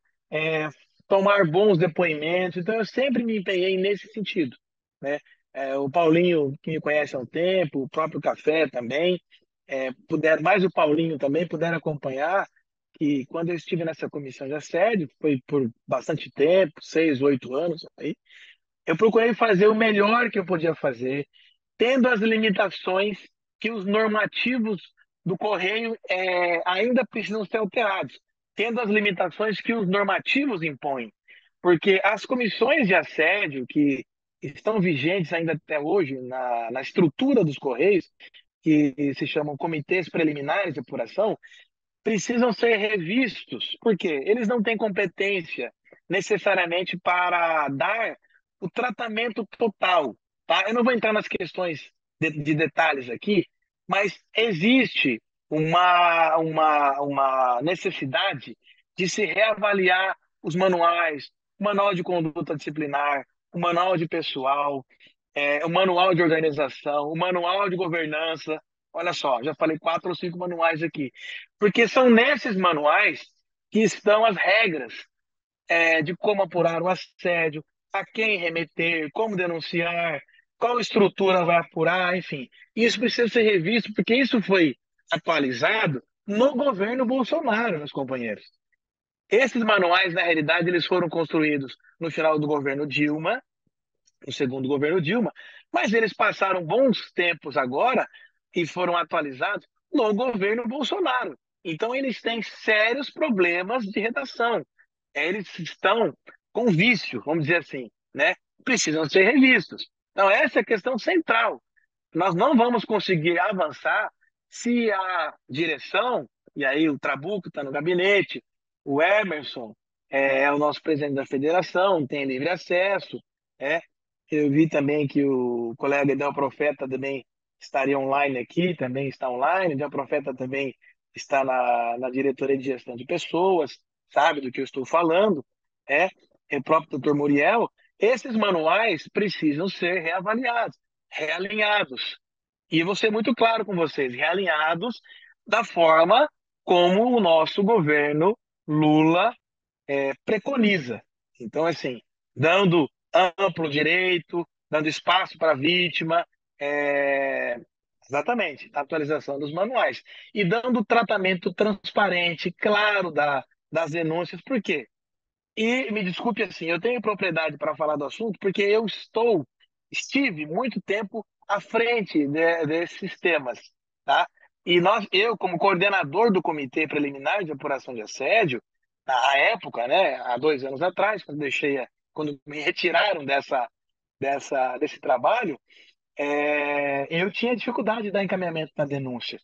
tomar bons depoimentos. Então, eu sempre me empenhei nesse sentido, né? O Paulinho, que me conhece há um tempo, o próprio Café também, mais o Paulinho também puderam acompanhar que quando eu estive nessa comissão de assédio, foi por bastante tempo, 6, 8 anos, aí, eu procurei fazer o melhor que eu podia fazer, tendo as limitações que os normativos do Correio ainda precisam ser alterados, tendo as limitações que os normativos impõem. Porque as comissões de assédio que estão vigentes ainda até hoje na estrutura dos Correios, que se chamam comitês preliminares de apuração, precisam ser revistos, porque eles não têm competência necessariamente para dar o tratamento total. Tá? Eu não vou entrar nas questões de detalhes aqui, mas existe uma necessidade de se reavaliar os manuais, o manual de conduta disciplinar, o manual de pessoal, o manual de organização, o manual de governança. Olha só, já falei 4 ou 5 manuais aqui. Porque são nesses manuais que estão as regras de como apurar o assédio, a quem remeter, como denunciar, qual estrutura vai apurar, enfim. Isso precisa ser revisto, porque isso foi atualizado no governo Bolsonaro, meus companheiros. Esses manuais, na realidade, eles foram construídos no final do governo Dilma, no segundo governo Dilma, mas eles passaram bons tempos agora e foram atualizados no governo Bolsonaro. Então, eles têm sérios problemas de redação. Eles estão com vício, vamos dizer assim, né? Precisam ser revistos. Então, essa é a questão central. Nós não vamos conseguir avançar se a direção, e aí o Trabuco está no gabinete, o Emerson é o nosso presidente da federação, tem livre acesso, é. Eu vi também que o colega Del Profeta também estaria online aqui, também está online. Del Profeta também está na diretoria de gestão de pessoas, sabe do que eu estou falando, é, o próprio doutor Muriel. Esses manuais precisam ser reavaliados, realinhados. E vou ser muito claro com vocês, realinhados da forma como o nosso governo Lula preconiza. Então, assim, dando amplo direito, dando espaço para a vítima, exatamente, a atualização dos manuais. E dando tratamento transparente, claro, das denúncias. Por quê? E me desculpe assim, eu tenho propriedade para falar do assunto porque estive muito tempo à frente desses temas, tá? E eu, como coordenador do Comitê Preliminar de Apuração de Assédio, na época, né, há 2 anos atrás, quando me retiraram desse trabalho, eu tinha dificuldade de dar encaminhamento na denúncia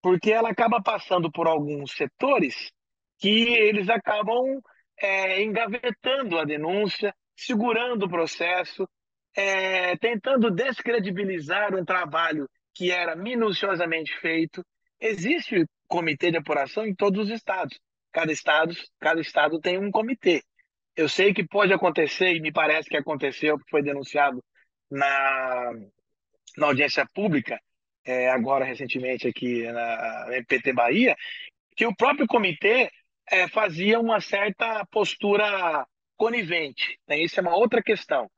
porque ela acaba passando por alguns setores que eles acabam engavetando a denúncia, segurando o processo, tentando descredibilizar um trabalho que era minuciosamente feito. Existe comitê de apuração em todos os estados. Cada estado tem um comitê. Eu sei que pode acontecer, e me parece que aconteceu, porque foi denunciado na, na audiência pública, agora recentemente aqui na MPT Bahia, que o próprio comitê fazia uma certa postura conivente, né? Isso é uma outra questão.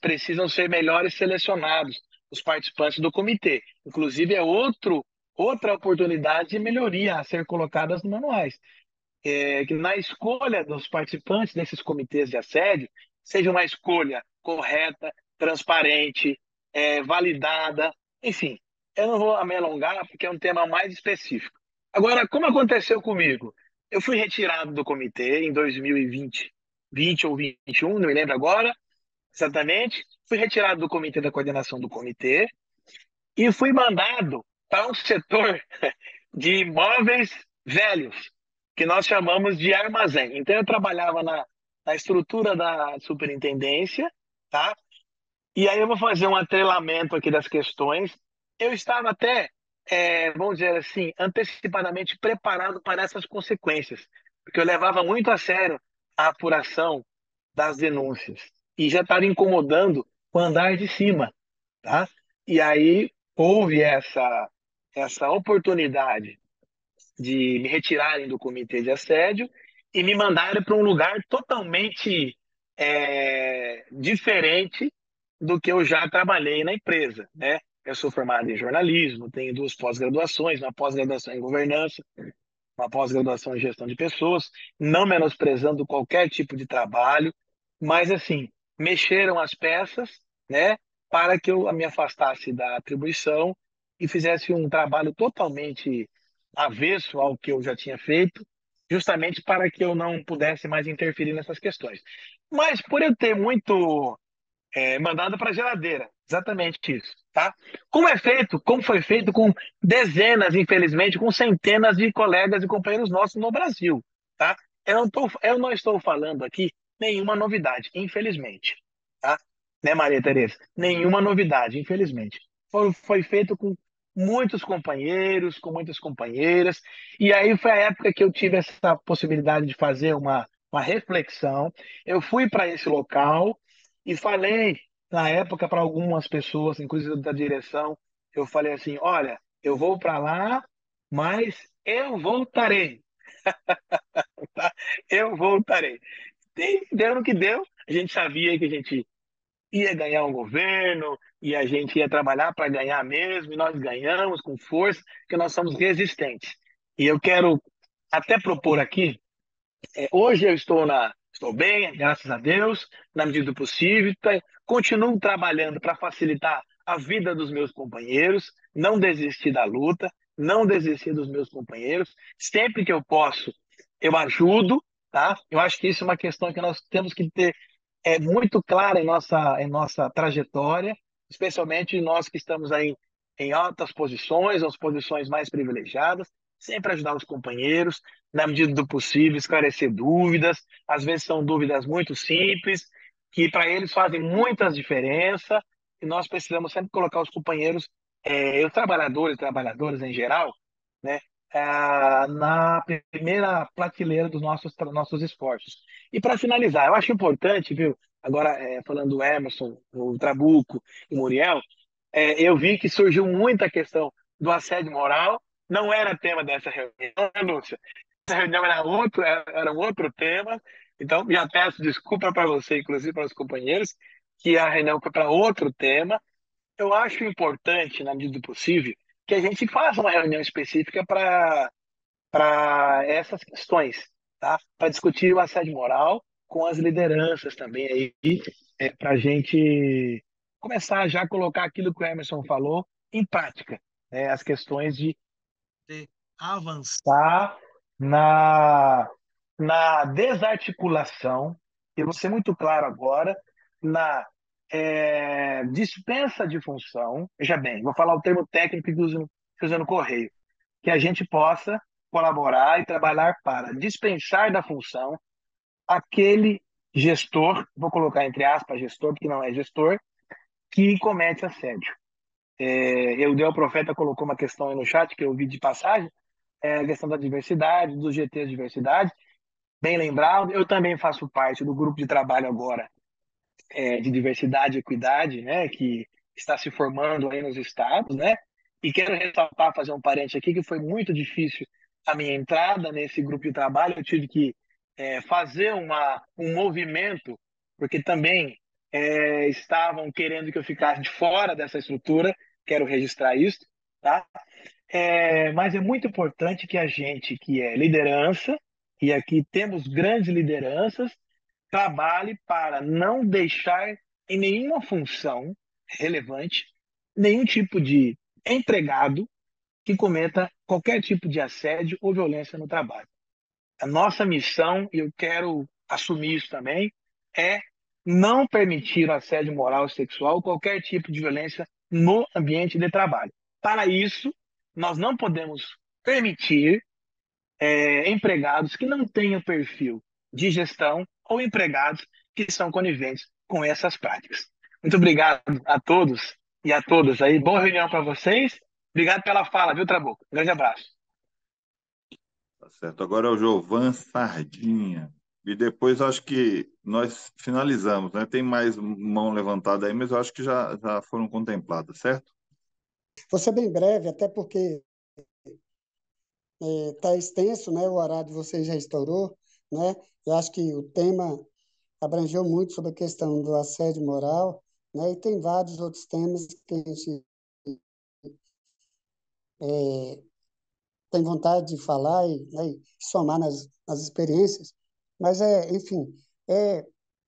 Precisam ser melhores selecionados os participantes do comitê. Inclusive, outra oportunidade de melhoria a ser colocadas nos manuais. Que na escolha dos participantes desses comitês de assédio seja uma escolha correta, transparente, validada, enfim. Eu não vou me alongar porque é um tema mais específico. Agora, como aconteceu comigo? Eu fui retirado do comitê em 2020, 20 ou 21, não me lembro agora exatamente. Fui retirado do comitê da coordenação do comitê e fui mandado para um setor de imóveis velhos, que nós chamamos de armazém. Então, eu trabalhava na estrutura da superintendência, tá? E aí eu vou fazer um atrelamento aqui das questões. Eu estava até, vamos dizer assim, antecipadamente preparado para essas consequências, porque eu levava muito a sério a apuração das denúncias e já estava incomodando o andar de cima, tá? E aí houve essa oportunidade de me retirarem do comitê de assédio e me mandarem para um lugar totalmente diferente do que eu já trabalhei na empresa, né? Eu sou formado em jornalismo, tenho 2 pós-graduações, uma pós-graduação em governança, uma pós-graduação em gestão de pessoas, não menosprezando qualquer tipo de trabalho, mas assim, mexeram as peças, né, para que eu me afastasse da atribuição e fizesse um trabalho totalmente avesso ao que eu já tinha feito, justamente para que eu não pudesse mais interferir nessas questões. Mas por eu ter muito mandado para a geladeira, exatamente isso, tá? Como foi feito com dezenas, infelizmente, com centenas de colegas e companheiros nossos no Brasil, tá? Eu não estou falando aqui nenhuma novidade, infelizmente, tá? Né, Maria Tereza? Nenhuma novidade, infelizmente. Foi feito com muitos companheiros, com muitas companheiras, e aí foi a época que eu tive essa possibilidade de fazer uma reflexão. Eu fui para esse local e falei, na época, para algumas pessoas, inclusive da direção, eu falei assim: olha, eu vou para lá, mas eu voltarei, tá? Eu voltarei. E deu no que deu, a gente sabia que a gente ia ganhar um governo e a gente ia trabalhar para ganhar mesmo, e nós ganhamos com força, porque nós somos resistentes. E eu quero até propor aqui, hoje eu estou bem, graças a Deus, na medida do possível, continuo trabalhando para facilitar a vida dos meus companheiros, não desistir da luta, não desistir dos meus companheiros, sempre que eu posso, eu ajudo, tá? Eu acho que isso é uma questão que nós temos que ter muito clara em nossa trajetória, especialmente nós que estamos aí em altas posições, as posições mais privilegiadas, sempre ajudar os companheiros, na medida do possível, esclarecer dúvidas. Às vezes são dúvidas muito simples, que para eles fazem muitas diferença, e nós precisamos sempre colocar os companheiros, os trabalhadores, trabalhadoras em geral, né, na primeira prateleira dos nossos esforços. E para finalizar, eu acho importante, viu, agora falando do Emerson, o Trabuco e o Muriel, eu vi que surgiu muita questão do assédio moral, não era tema dessa reunião, né, Lúcia? Essa reunião era um outro tema, então já peço desculpa para você, inclusive para os companheiros, que a reunião foi para outro tema. Eu acho importante, na medida do possível, que a gente faça uma reunião específica para essas questões, tá? Para discutir o assédio moral com as lideranças também aí, para a gente começar já a colocar aquilo que o Emerson falou em prática, né? As questões de avançar na, na desarticulação, eu vou ser muito claro agora, na dispensa de função. Veja bem, vou falar o termo técnico que usa no Correio, que a gente possa colaborar e trabalhar para dispensar da função aquele gestor, vou colocar entre aspas gestor, porque não é gestor, que comete assédio. O Profeta colocou uma questão aí no chat que eu vi de passagem, a questão da diversidade, dos GTs de diversidade, bem lembrado. Eu também faço parte do grupo de trabalho agora de diversidade e equidade, né, que está se formando aí nos estados, né? E quero ressaltar, fazer um parênteses aqui, que foi muito difícil a minha entrada nesse grupo de trabalho. Eu tive que fazer um movimento, porque também estavam querendo que eu ficasse de fora dessa estrutura. Quero registrar isso, tá? Mas é muito importante que a gente, que é liderança, e aqui temos grandes lideranças, trabalhe para não deixar em nenhuma função relevante nenhum tipo de empregado que cometa qualquer tipo de assédio ou violência no trabalho. A nossa missão, e eu quero assumir isso também, é não permitir o assédio moral e sexual ou qualquer tipo de violência no ambiente de trabalho. Para isso, nós não podemos permitir empregados que não tenham perfil de gestão ou empregados que são coniventes com essas práticas. Muito obrigado a todos e a todas aí. Boa reunião para vocês. Obrigado pela fala, viu, Trabuco? Grande abraço. Tá certo. Agora é o Giovan Sardinha. E depois acho que nós finalizamos, né? Tem mais mão levantada aí, mas eu acho que já foram contempladas, certo? Vou ser bem breve, até porque está extenso, né? O horário de vocês já estourou, né? Eu acho que o tema abrangeu muito sobre a questão do assédio moral, né? E tem vários outros temas que a gente tem vontade de falar né, e somar nas experiências, mas, enfim,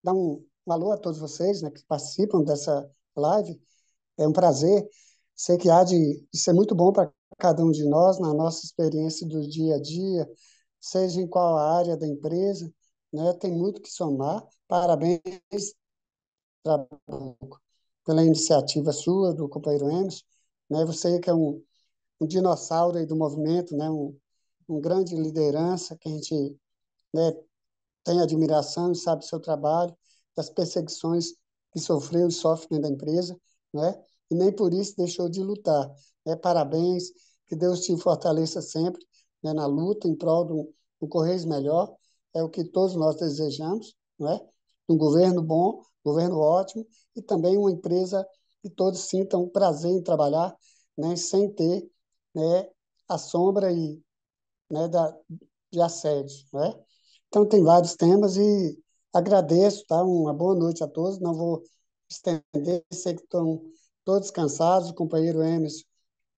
dar um alô a todos vocês, né, que participam dessa live. É um prazer. Sei que há de ser muito bom para cada um de nós, na nossa experiência do dia a dia, seja em qual área da empresa, né, tem muito que somar. Parabéns, Trabuco, pela iniciativa sua, do companheiro Emerson, né, você que é um dinossauro aí do movimento, né, um grande liderança que a gente, né, tem admiração e sabe do seu trabalho, das perseguições que sofreu e sofre dentro da empresa, né, e nem por isso deixou de lutar. Parabéns, que Deus te fortaleça sempre, né, na luta em prol do Correios melhor, é o que todos nós desejamos, não é? Um governo bom, governo ótimo, e também uma empresa que todos sintam prazer em trabalhar, né, sem ter, né, a sombra né, de assédio, né? Então, tem vários temas e agradeço, tá? Uma boa noite a todos. Não vou estender, sei que estão todos cansados. O companheiro Emerson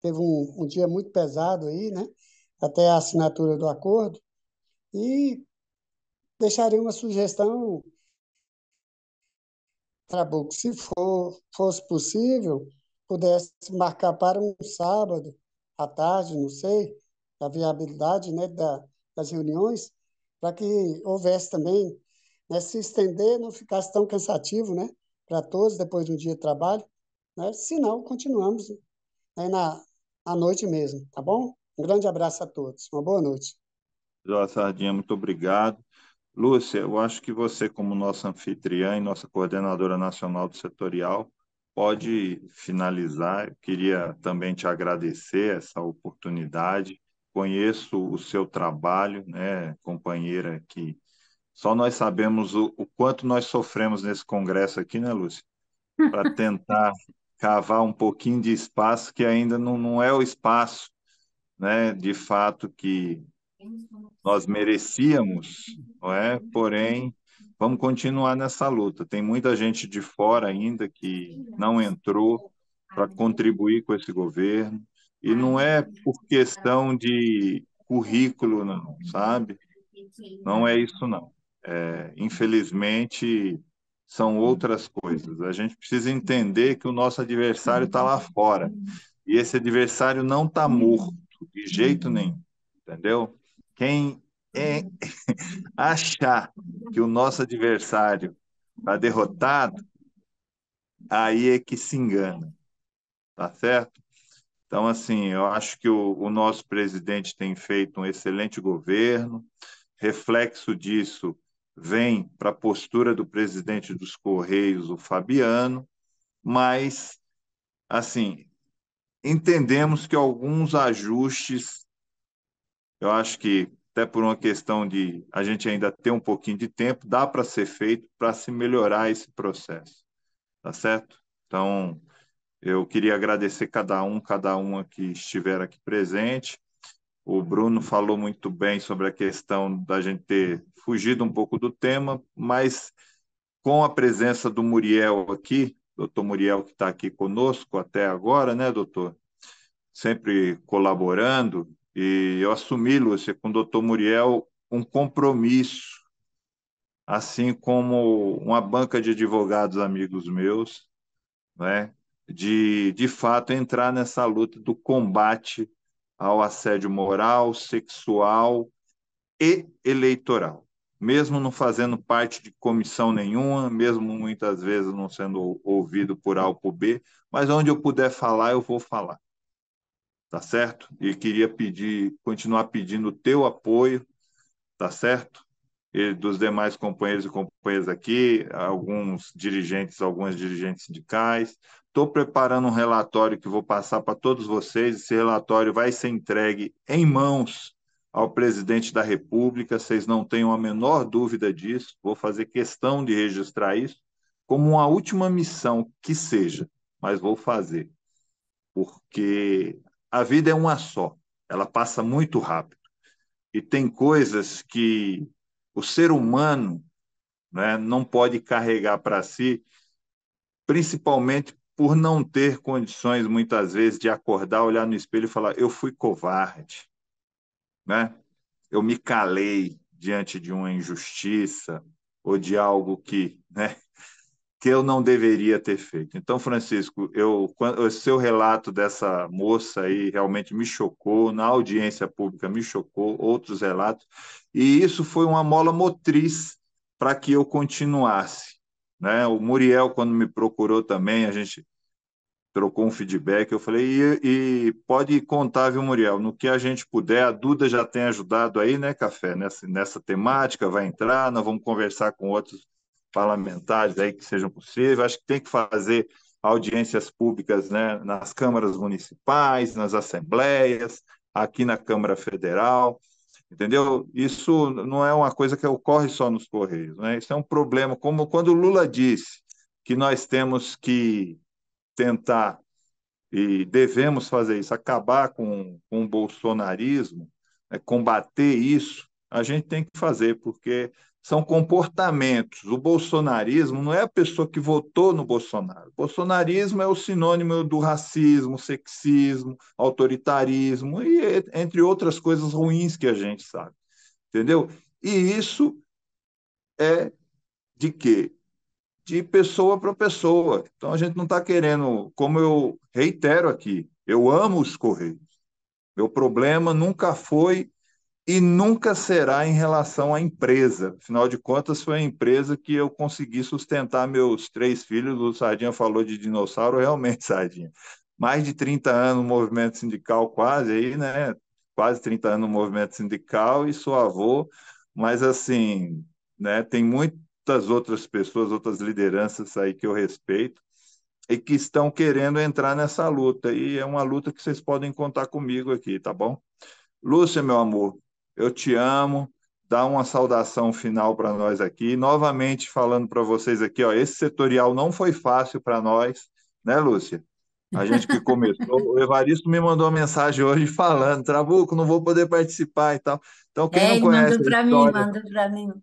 teve um dia muito pesado aí, né? Até a assinatura do acordo. E deixaria uma sugestão, Trabuco, se fosse possível, pudesse marcar para um sábado à tarde, não sei, a viabilidade, né, das reuniões, para que houvesse também, né, se estender, não ficasse tão cansativo, né, para todos depois do dia de trabalho, né? Se não, continuamos, né, à noite mesmo, tá bom? Um grande abraço a todos. Uma boa noite. João Sardinha, muito obrigado. Lúcia, eu acho que você, como nossa anfitriã e nossa coordenadora nacional do setorial, pode finalizar. Eu queria também te agradecer essa oportunidade. Conheço o seu trabalho, né, companheira, que só nós sabemos o quanto nós sofremos nesse congresso aqui, né, Lúcia? Para tentar cavar um pouquinho de espaço que ainda não é o espaço, né, de fato que nós merecíamos, não é? Porém, vamos continuar nessa luta. Tem muita gente de fora ainda que não entrou para contribuir com esse governo, e não é por questão de currículo, não, sabe? Não é isso, não. Infelizmente, são outras coisas. A gente precisa entender que o nosso adversário está lá fora, e esse adversário não está morto, de jeito nenhum, entendeu? Quem é achar que o nosso adversário está derrotado, aí é que se engana, tá certo? Então, assim, eu acho que o nosso presidente tem feito um excelente governo. Reflexo disso vem para a postura do presidente dos Correios, o Fabiano, mas, assim, entendemos que alguns ajustes, eu acho que até por uma questão de a gente ainda ter um pouquinho de tempo, dá para ser feito para se melhorar esse processo, tá certo? Então, eu queria agradecer cada uma que estiver aqui presente. O Bruno falou muito bem sobre a questão da gente ter fugido um pouco do tema, mas com a presença do Muriel aqui, doutor Muriel, que está aqui conosco até agora, né, doutor? Sempre colaborando, e eu assumi, Lúcia, com o doutor Muriel, um compromisso, assim como uma banca de advogados amigos meus, né, de fato entrar nessa luta do combate ao assédio moral, sexual e eleitoral, mesmo não fazendo parte de comissão nenhuma, mesmo muitas vezes não sendo ouvido por A ou por B, mas onde eu puder falar, eu vou falar, tá certo? E queria continuar pedindo o teu apoio, tá certo? E dos demais companheiros e companheiras aqui, algumas dirigentes sindicais. Estou preparando um relatório que vou passar para todos vocês. Esse relatório vai ser entregue em mãos ao presidente da República, vocês não tenham a menor dúvida disso. Vou fazer questão de registrar isso como uma última missão que seja, mas vou fazer, porque a vida é uma só, ela passa muito rápido e tem coisas que o ser humano, né, não pode carregar para si, principalmente por não ter condições, muitas vezes, de acordar, olhar no espelho e falar: eu fui covarde, né? Eu me calei diante de uma injustiça ou de algo que eu não deveria ter feito. Então, Francisco, o seu relato dessa moça aí realmente me chocou, na audiência pública me chocou, outros relatos, e isso foi uma mola motriz para que eu continuasse, né? O Muriel, quando me procurou também, a gente trocou um feedback, eu falei, e pode contar, viu, Muriel, no que a gente puder, a Duda já tem ajudado aí, né, Café, nessa temática, vai entrar, nós vamos conversar com outros parlamentares aí que sejam possíveis, acho que tem que fazer audiências públicas, né, nas câmaras municipais, nas assembleias, aqui na Câmara Federal, entendeu? Isso não é uma coisa que ocorre só nos Correios, né? Isso é um problema, como quando o Lula disse que nós temos que tentar e devemos fazer isso, acabar com o bolsonarismo, combater isso, a gente tem que fazer, porque são comportamentos. O bolsonarismo não é a pessoa que votou no Bolsonaro. O bolsonarismo é o sinônimo do racismo, sexismo, autoritarismo e entre outras coisas ruins que a gente sabe, entendeu? E isso é de quê? De pessoa para pessoa. Então a gente não está querendo, como eu reitero aqui, eu amo os Correios. Meu problema nunca foi e nunca será em relação à empresa. Afinal de contas, foi a empresa que eu consegui sustentar meus 3 filhos. O Sardinha falou de dinossauro, realmente, Sardinha. Mais de 30 anos no movimento sindical, quase aí, né? Quase 30 anos no movimento sindical e sou avô, mas assim, né? Tem muitas outras pessoas, outras lideranças aí que eu respeito e que estão querendo entrar nessa luta. E é uma luta que vocês podem contar comigo aqui, tá bom? Lúcia, meu amor, eu te amo. Dá uma saudação final para nós aqui. Novamente falando para vocês aqui, ó, esse setorial não foi fácil para nós, né, Lúcia? A gente que começou. O Evaristo me mandou uma mensagem hoje falando, Trabuco, não vou poder participar e tal. Então, quem É, não ele conhece mandou a para mim, história mandou para mim.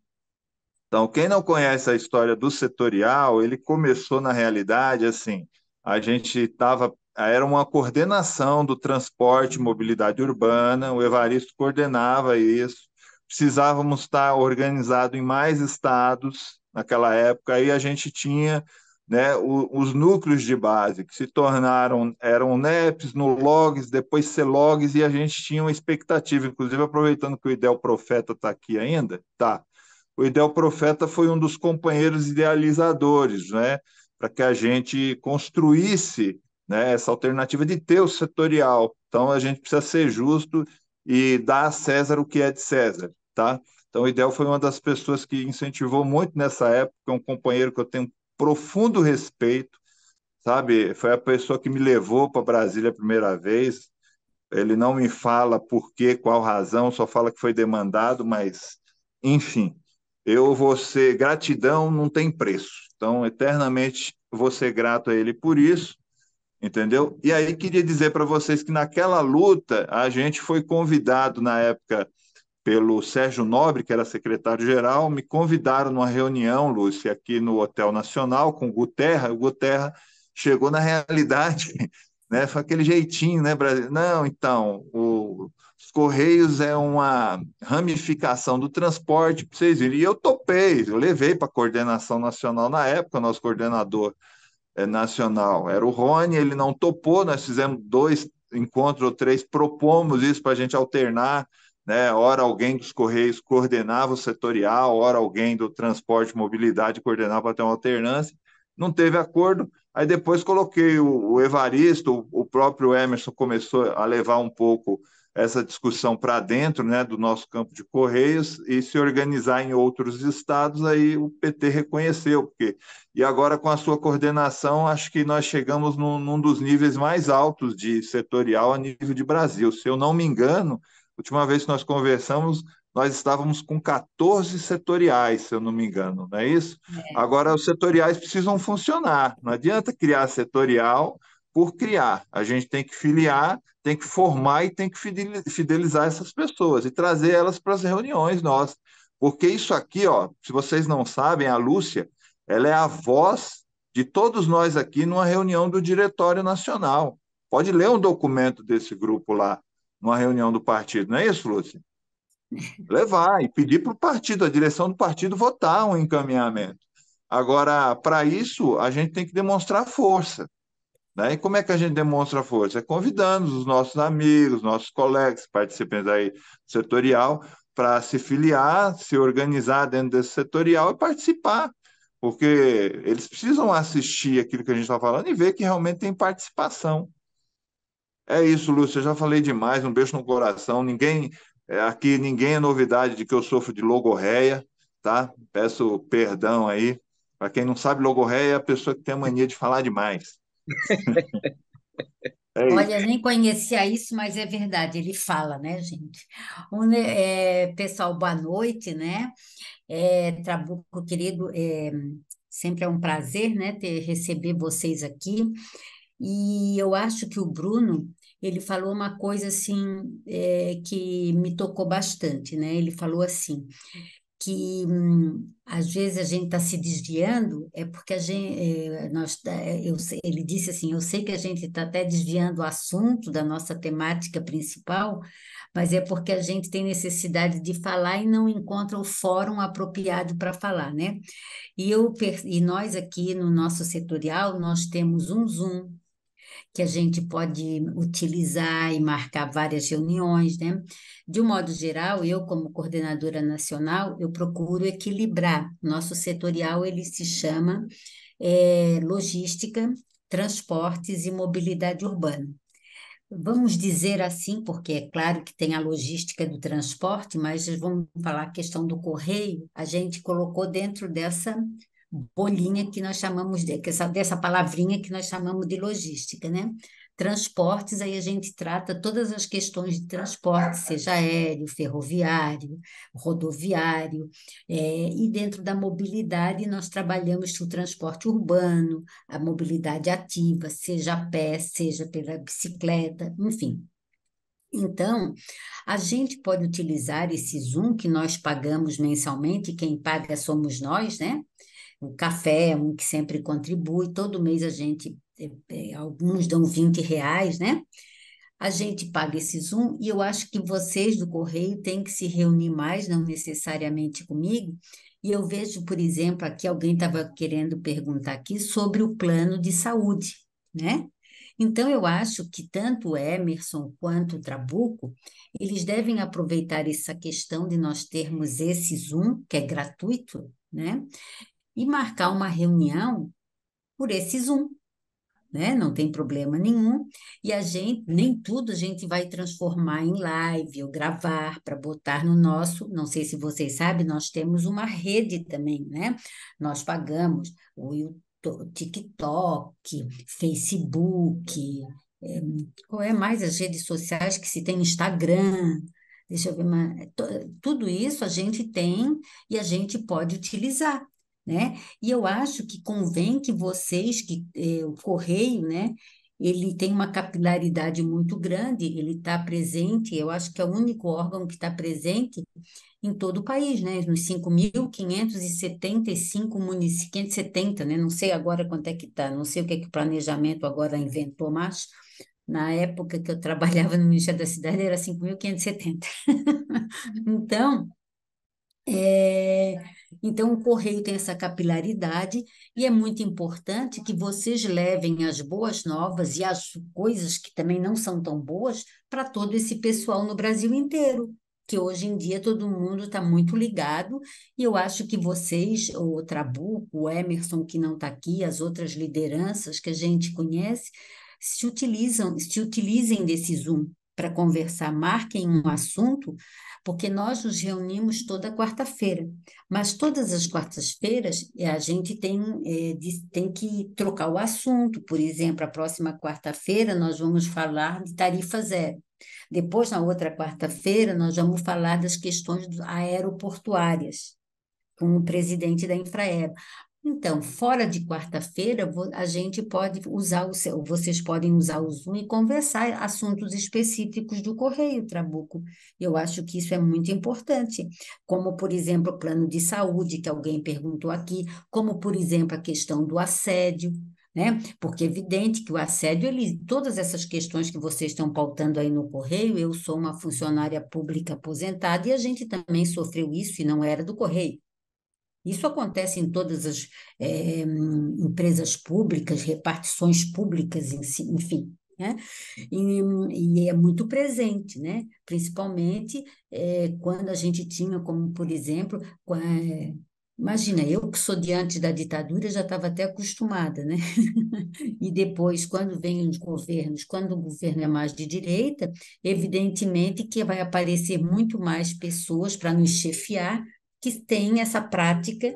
então, quem não conhece a história do setorial, ele começou na realidade assim, a gente estava, era uma coordenação do transporte e mobilidade urbana, o Evaristo coordenava isso, precisávamos estar organizado em mais estados naquela época, aí a gente tinha, né, os núcleos de base, que se tornaram, eram NEPs, NULOGs, depois CELOGs, e a gente tinha uma expectativa, inclusive aproveitando que o Idel Profeta está aqui ainda, tá, o Idel Profeta foi um dos companheiros idealizadores, né, para que a gente construísse, né, essa alternativa de ter o setorial. Então, a gente precisa ser justo e dar a César o que é de César, tá? Então, o Idel foi uma das pessoas que incentivou muito nessa época, é um companheiro que eu tenho profundo respeito, sabe? Foi a pessoa que me levou para Brasília a primeira vez. Ele não me fala por quê, qual razão, só fala que foi demandado, mas, enfim, eu vou ser, gratidão não tem preço. Então, eternamente vou ser grato a ele por isso, entendeu? E aí queria dizer para vocês que naquela luta a gente foi convidado na época pelo Sérgio Nobre, que era secretário-geral, me convidaram numa reunião, Lúcia, aqui no Hotel Nacional, com o Guterra. O Guterra chegou na realidade, né? Foi aquele jeitinho, né, Brasil? Não, então, os Correios é uma ramificação do transporte, para vocês verem. E eu topei, eu levei para a coordenação nacional na época, o nosso coordenador nacional era o Rony, ele não topou, nós fizemos 2 encontros ou 3, propomos isso para a gente alternar, né? Ora alguém dos Correios coordenava o setorial, ora alguém do transporte e mobilidade coordenava para ter uma alternância, não teve acordo, aí depois coloquei o Evaristo, o próprio Emerson começou a levar um pouco essa discussão para dentro, né, do nosso campo de Correios e se organizar em outros estados, aí o PT reconheceu, porque e agora, com a sua coordenação, acho que nós chegamos num dos níveis mais altos de setorial a nível de Brasil. Se eu não me engano, a última vez que nós conversamos, nós estávamos com 14 setoriais, se eu não me engano, não é isso? É. Agora, os setoriais precisam funcionar. Não adianta criar setorial por criar. A gente tem que filiar, tem que formar e tem que fidelizar essas pessoas e trazer elas para as reuniões nossas. Porque isso aqui, ó, se vocês não sabem, a Lúcia, ela é a voz de todos nós aqui numa reunião do Diretório Nacional. Pode ler um documento desse grupo lá, numa reunião do partido, não é isso, Lúcia? Levar e pedir para o partido, a direção do partido, votar um encaminhamento. Agora, para isso, a gente tem que demonstrar força. Né? E como é que a gente demonstra força? É convidando os nossos amigos, nossos colegas, participantes aí do setorial, para se filiar, se organizar dentro desse setorial e participar, porque eles precisam assistir aquilo que a gente está falando e ver que realmente tem participação. É isso, Lúcia, eu já falei demais, um beijo no coração. Aqui ninguém é novidade de que eu sofro de logorreia, tá? Peço perdão aí. Para quem não sabe, logorreia é a pessoa que tem a mania de falar demais. É isso. Olha, eu nem conhecia isso, mas é verdade, ele fala, né, gente? Pessoal, boa noite, né? Trabuco querido, sempre é um prazer, né, receber vocês aqui. E eu acho que o Bruno, ele falou uma coisa assim, que me tocou bastante, né? Ele falou assim, que às vezes a gente está se desviando, é porque a gente, ele disse assim, eu sei que a gente está até desviando o assunto da nossa temática principal, mas é porque a gente tem necessidade de falar e não encontra o fórum apropriado para falar, né? E nós aqui no nosso setorial, nós temos um Zoom que a gente pode utilizar e marcar várias reuniões, né? De um modo geral, eu, como coordenadora nacional, eu procuro equilibrar. Nosso setorial, ele se chama Logística, Transportes e Mobilidade Urbana. Vamos dizer assim, porque é claro que tem a logística do transporte, mas vamos falar a questão do correio, a gente colocou dentro dessa bolinha que nós chamamos dessa palavrinha que nós chamamos de logística, né? Transportes, aí a gente trata todas as questões de transporte, seja aéreo, ferroviário, rodoviário, e dentro da mobilidade nós trabalhamos o transporte urbano, a mobilidade ativa, seja a pé, seja pela bicicleta, enfim. Então, a gente pode utilizar esse Zoom que nós pagamos mensalmente, quem paga somos nós, né? O café é um que sempre contribui, todo mês a gente, alguns dão R$ 20, né? A gente paga esse Zoom e eu acho que vocês do Correio têm que se reunir mais, não necessariamente comigo. E eu vejo, por exemplo, aqui alguém estava querendo perguntar aqui sobre o plano de saúde, né? Então, eu acho que tanto o Emerson quanto o Trabuco, eles devem aproveitar essa questão de nós termos esse Zoom, que é gratuito, né? E marcar uma reunião por esse Zoom, né? Não tem problema nenhum. E a gente, nem tudo a gente vai transformar em live ou gravar para botar no nosso. Não sei se vocês sabem, nós temos uma rede também, né? Nós pagamos o TikTok, Facebook, qual é mais as redes sociais que se tem Instagram. Deixa eu ver, tudo isso a gente tem e a gente pode utilizar, né? E eu acho que convém que vocês, o Correio, né? Ele tem uma capilaridade muito grande, ele está presente, eu acho que é o único órgão que está presente em todo o país, né? Nos 5.575 municípios, 570, né? Não sei agora quanto é que está, não sei o que é que o planejamento agora inventou, mas na época que eu trabalhava no Ministério da Cidade era 5.570. Então, é, então, o correio tem essa capilaridade e é muito importante que vocês levem as boas novas e as coisas que também não são tão boas para todo esse pessoal no Brasil inteiro, que hoje em dia todo mundo está muito ligado e eu acho que vocês, o Trabuco, o Emerson, que não está aqui, as outras lideranças que a gente conhece, se utilizem desse Zoom para conversar, marquem um assunto porque nós nos reunimos toda quarta-feira, mas todas as quartas-feiras a gente tem que trocar o assunto. Por exemplo, a próxima quarta-feira nós vamos falar de tarifa zero. Depois, na outra quarta-feira, nós vamos falar das questões aeroportuárias, com o presidente da Infraero. Então, fora de quarta-feira, a gente pode usar vocês podem usar o Zoom e conversar assuntos específicos do Correio, Trabuco. Eu acho que isso é muito importante, como, por exemplo, o plano de saúde, que alguém perguntou aqui, como, por exemplo, a questão do assédio, né? Porque é evidente que o assédio, todas essas questões que vocês estão pautando aí no Correio, eu sou uma funcionária pública aposentada e a gente também sofreu isso e não era do Correio. Isso acontece em todas as empresas públicas, repartições públicas, enfim, né? E é muito presente, né? Principalmente quando a gente tinha, como por exemplo, imagina, eu que sou de antes da ditadura já estava até acostumada, né? E depois, quando vem os governos, quando o governo é mais de direita, evidentemente que vai aparecer muito mais pessoas para nos chefiar que têm essa prática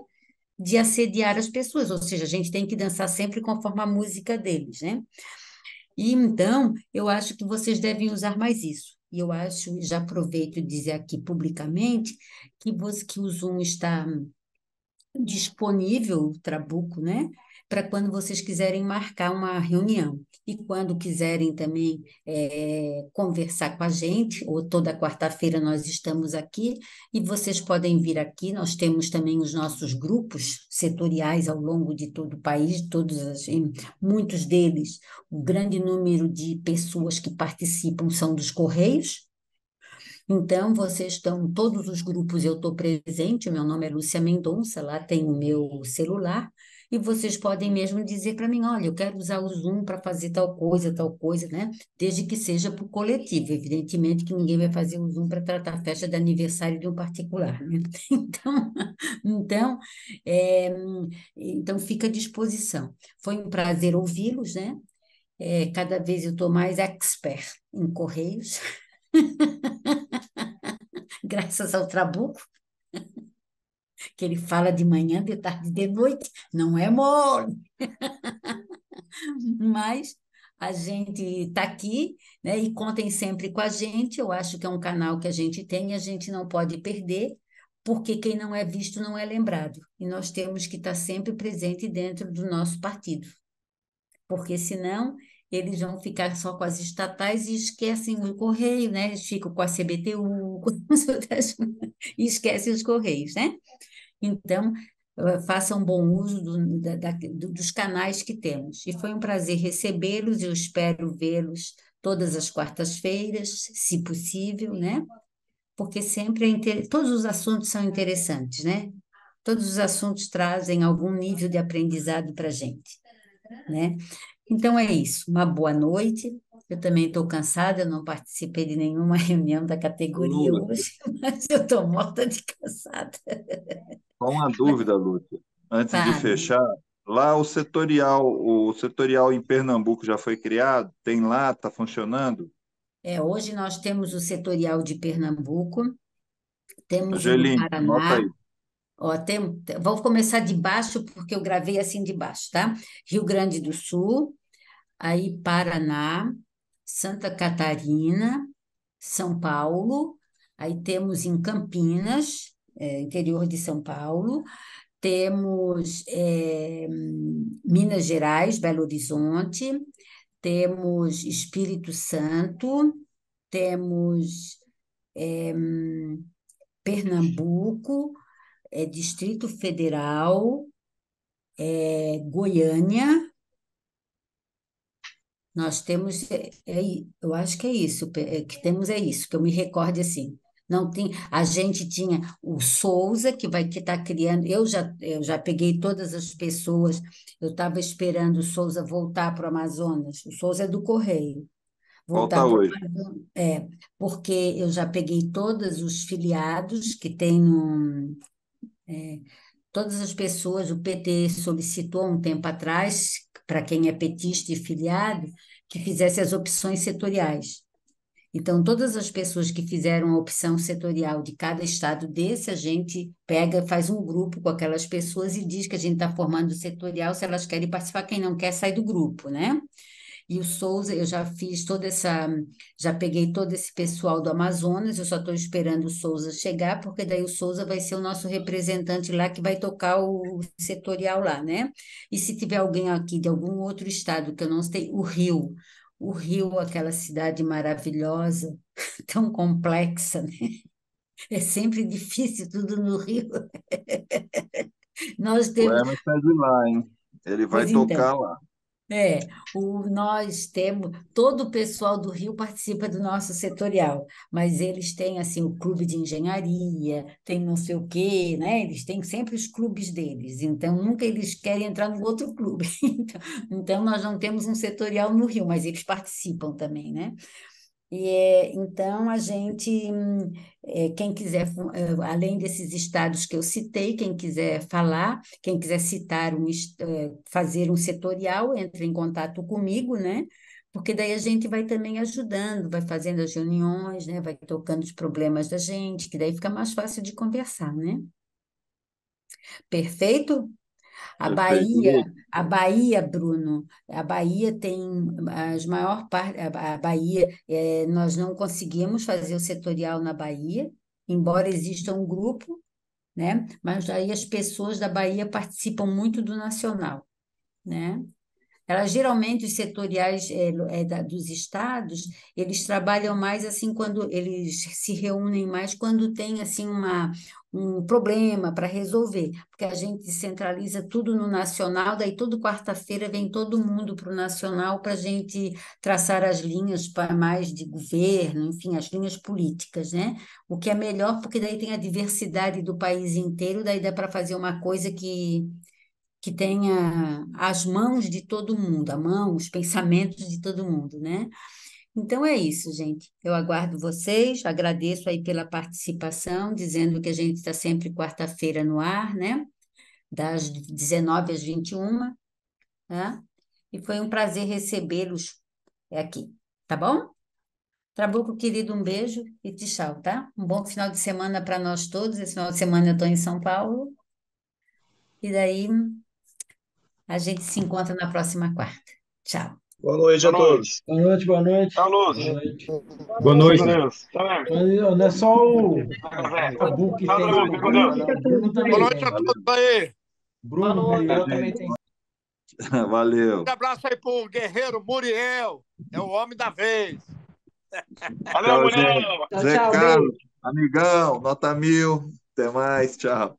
de assediar as pessoas, ou seja, a gente tem que dançar sempre conforme a música deles, né? E então, eu acho que vocês devem usar mais isso. E eu acho, já aproveito e dizer aqui publicamente, que o Zoom está disponível, o Trabuco, né? Para quando vocês quiserem marcar uma reunião. E quando quiserem também conversar com a gente, ou toda quarta-feira nós estamos aqui, e vocês podem vir aqui. Nós temos também os nossos grupos setoriais ao longo de todo o país, muitos deles, o grande número de pessoas que participam são dos Correios. Então, vocês estão, todos os grupos eu estou presente, meu nome é Lúcia Mendonça, lá tem o meu celular, e vocês podem mesmo dizer para mim, olha, eu quero usar o Zoom para fazer tal coisa, né? Desde que seja para o coletivo, evidentemente que ninguém vai fazer o Zoom para tratar a festa de aniversário de um particular, né? Então, então, é, então fica à disposição. Foi um prazer ouvi-los, né? Cada vez eu estou mais expert em Correios, graças ao Trabuco, que ele fala de manhã, de tarde, de noite, não é mole, mas a gente está aqui, né, e contem sempre com a gente, eu acho que é um canal que a gente tem e a gente não pode perder, porque quem não é visto não é lembrado, e nós temos que estar sempre presente dentro do nosso partido, porque senão eles vão ficar só com as estatais e esquecem o Correio, né? Eles ficam com a CBTU, com as outras, e esquecem os Correios, né? Então, façam bom uso dos canais que temos. E foi um prazer recebê-los, eu espero vê-los todas as quartas-feiras, se possível, né? Porque sempre todos os assuntos são interessantes, né? Todos os assuntos trazem algum nível de aprendizado para a gente, né? Então é isso, uma boa noite. Eu também estou cansada, eu não participei de nenhuma reunião da categoria Lúcia, hoje, mas eu estou morta de cansada. só uma dúvida, Lúcia. Antes de Fale. fechar, lá o setorial em Pernambuco já foi criado? Tem lá, está funcionando? Hoje nós temos o setorial de Pernambuco, temos o do Angelim, anota Paraná. aí. Ó, vou começar de baixo, porque eu gravei assim de baixo, tá? Rio Grande do Sul, aí Paraná, Santa Catarina, São Paulo, aí temos em Campinas, interior de São Paulo, temos Minas Gerais, Belo Horizonte, temos Espírito Santo, temos Pernambuco, Distrito Federal, Goiânia, nós temos, eu acho que é isso, que temos é isso, que eu me recorde assim. Não tem, a gente tinha o Souza, que vai estar criando, eu já peguei todas as pessoas, eu estava esperando o Souza voltar para o Amazonas, o Souza é do Correio, voltar Volta para o hoje. Amazonas, porque eu já peguei todos os filiados que tem no, todas as pessoas, o PT solicitou um tempo atrás, para quem é petista e filiado, que fizesse as opções setoriais. Então, todas as pessoas que fizeram a opção setorial de cada estado desse, a gente pega, faz um grupo com aquelas pessoas e diz que a gente está formando o setorial, se elas querem participar, quem não quer sai do grupo, né? E o Souza, eu já fiz já peguei todo esse pessoal do Amazonas, eu só estou esperando o Souza chegar, porque daí o Souza vai ser o nosso representante lá que vai tocar o setorial lá, né? E se tiver alguém aqui de algum outro estado que eu não sei, o Rio, aquela cidade maravilhosa, tão complexa, né? É sempre difícil tudo no Rio. Nós O temos, Emerson é de lá, hein? Ele vai pois então, tocar lá. Nós temos, todo o pessoal do Rio participa do nosso setorial, mas eles têm assim o clube de engenharia, tem não sei o quê, né? Eles têm sempre os clubes deles, então nunca eles querem entrar no outro clube. Então nós não temos um setorial no Rio, mas eles participam também, né? Então, a gente, quem quiser, além desses estados que eu citei, quem quiser falar, quem quiser citar, fazer um setorial, entre em contato comigo, né? Porque daí a gente vai também ajudando, vai fazendo as reuniões, né? Vai tocando os problemas da gente, que daí fica mais fácil de conversar, né? Perfeito? Perfeito. A Bahia, Bruno, a Bahia tem as maior parte, a Bahia, nós não conseguimos fazer o setorial na Bahia, embora exista um grupo, né? Mas aí as pessoas da Bahia participam muito do nacional, né? Elas geralmente os setoriais dos estados, eles trabalham mais assim quando eles se reúnem mais quando tem assim um problema para resolver, porque a gente centraliza tudo no nacional, daí toda quarta-feira vem todo mundo para o nacional para a gente traçar as linhas para mais de governo, enfim, as linhas políticas, né? O que é melhor, porque daí tem a diversidade do país inteiro, daí dá para fazer uma coisa que tenha as mãos de todo mundo, a mão, os pensamentos de todo mundo, né? Então é isso, gente. Eu aguardo vocês, agradeço aí pela participação, dizendo que a gente está sempre quarta-feira no ar, né? Das 19 às 21, né? E foi um prazer recebê-los aqui, tá bom? Trabuco, querido, um beijo e tchau, tá? Um bom final de semana para nós todos. Esse final de semana eu estou em São Paulo. E daí a gente se encontra na próxima quarta. Tchau. Boa noite a Boa noite. todos. Boa noite, boa noite. Tchau, Boa Lúcio. noite. Boa Boa Fica com noite. Deus. Tchau, Emerson. Não é só o Tchau, Zé. Trabuco que Tchau, tem, Trabuco. não. Fica com Deus. O Bruno também Boa tem. noite a todos aí. Bruno Muriel também tem. Valeu. Um abraço aí pro guerreiro Muriel. É o homem da vez. Valeu, Tchau, Muriel. gente. Zé Carlos, amigão, nota 1000. Até mais, tchau.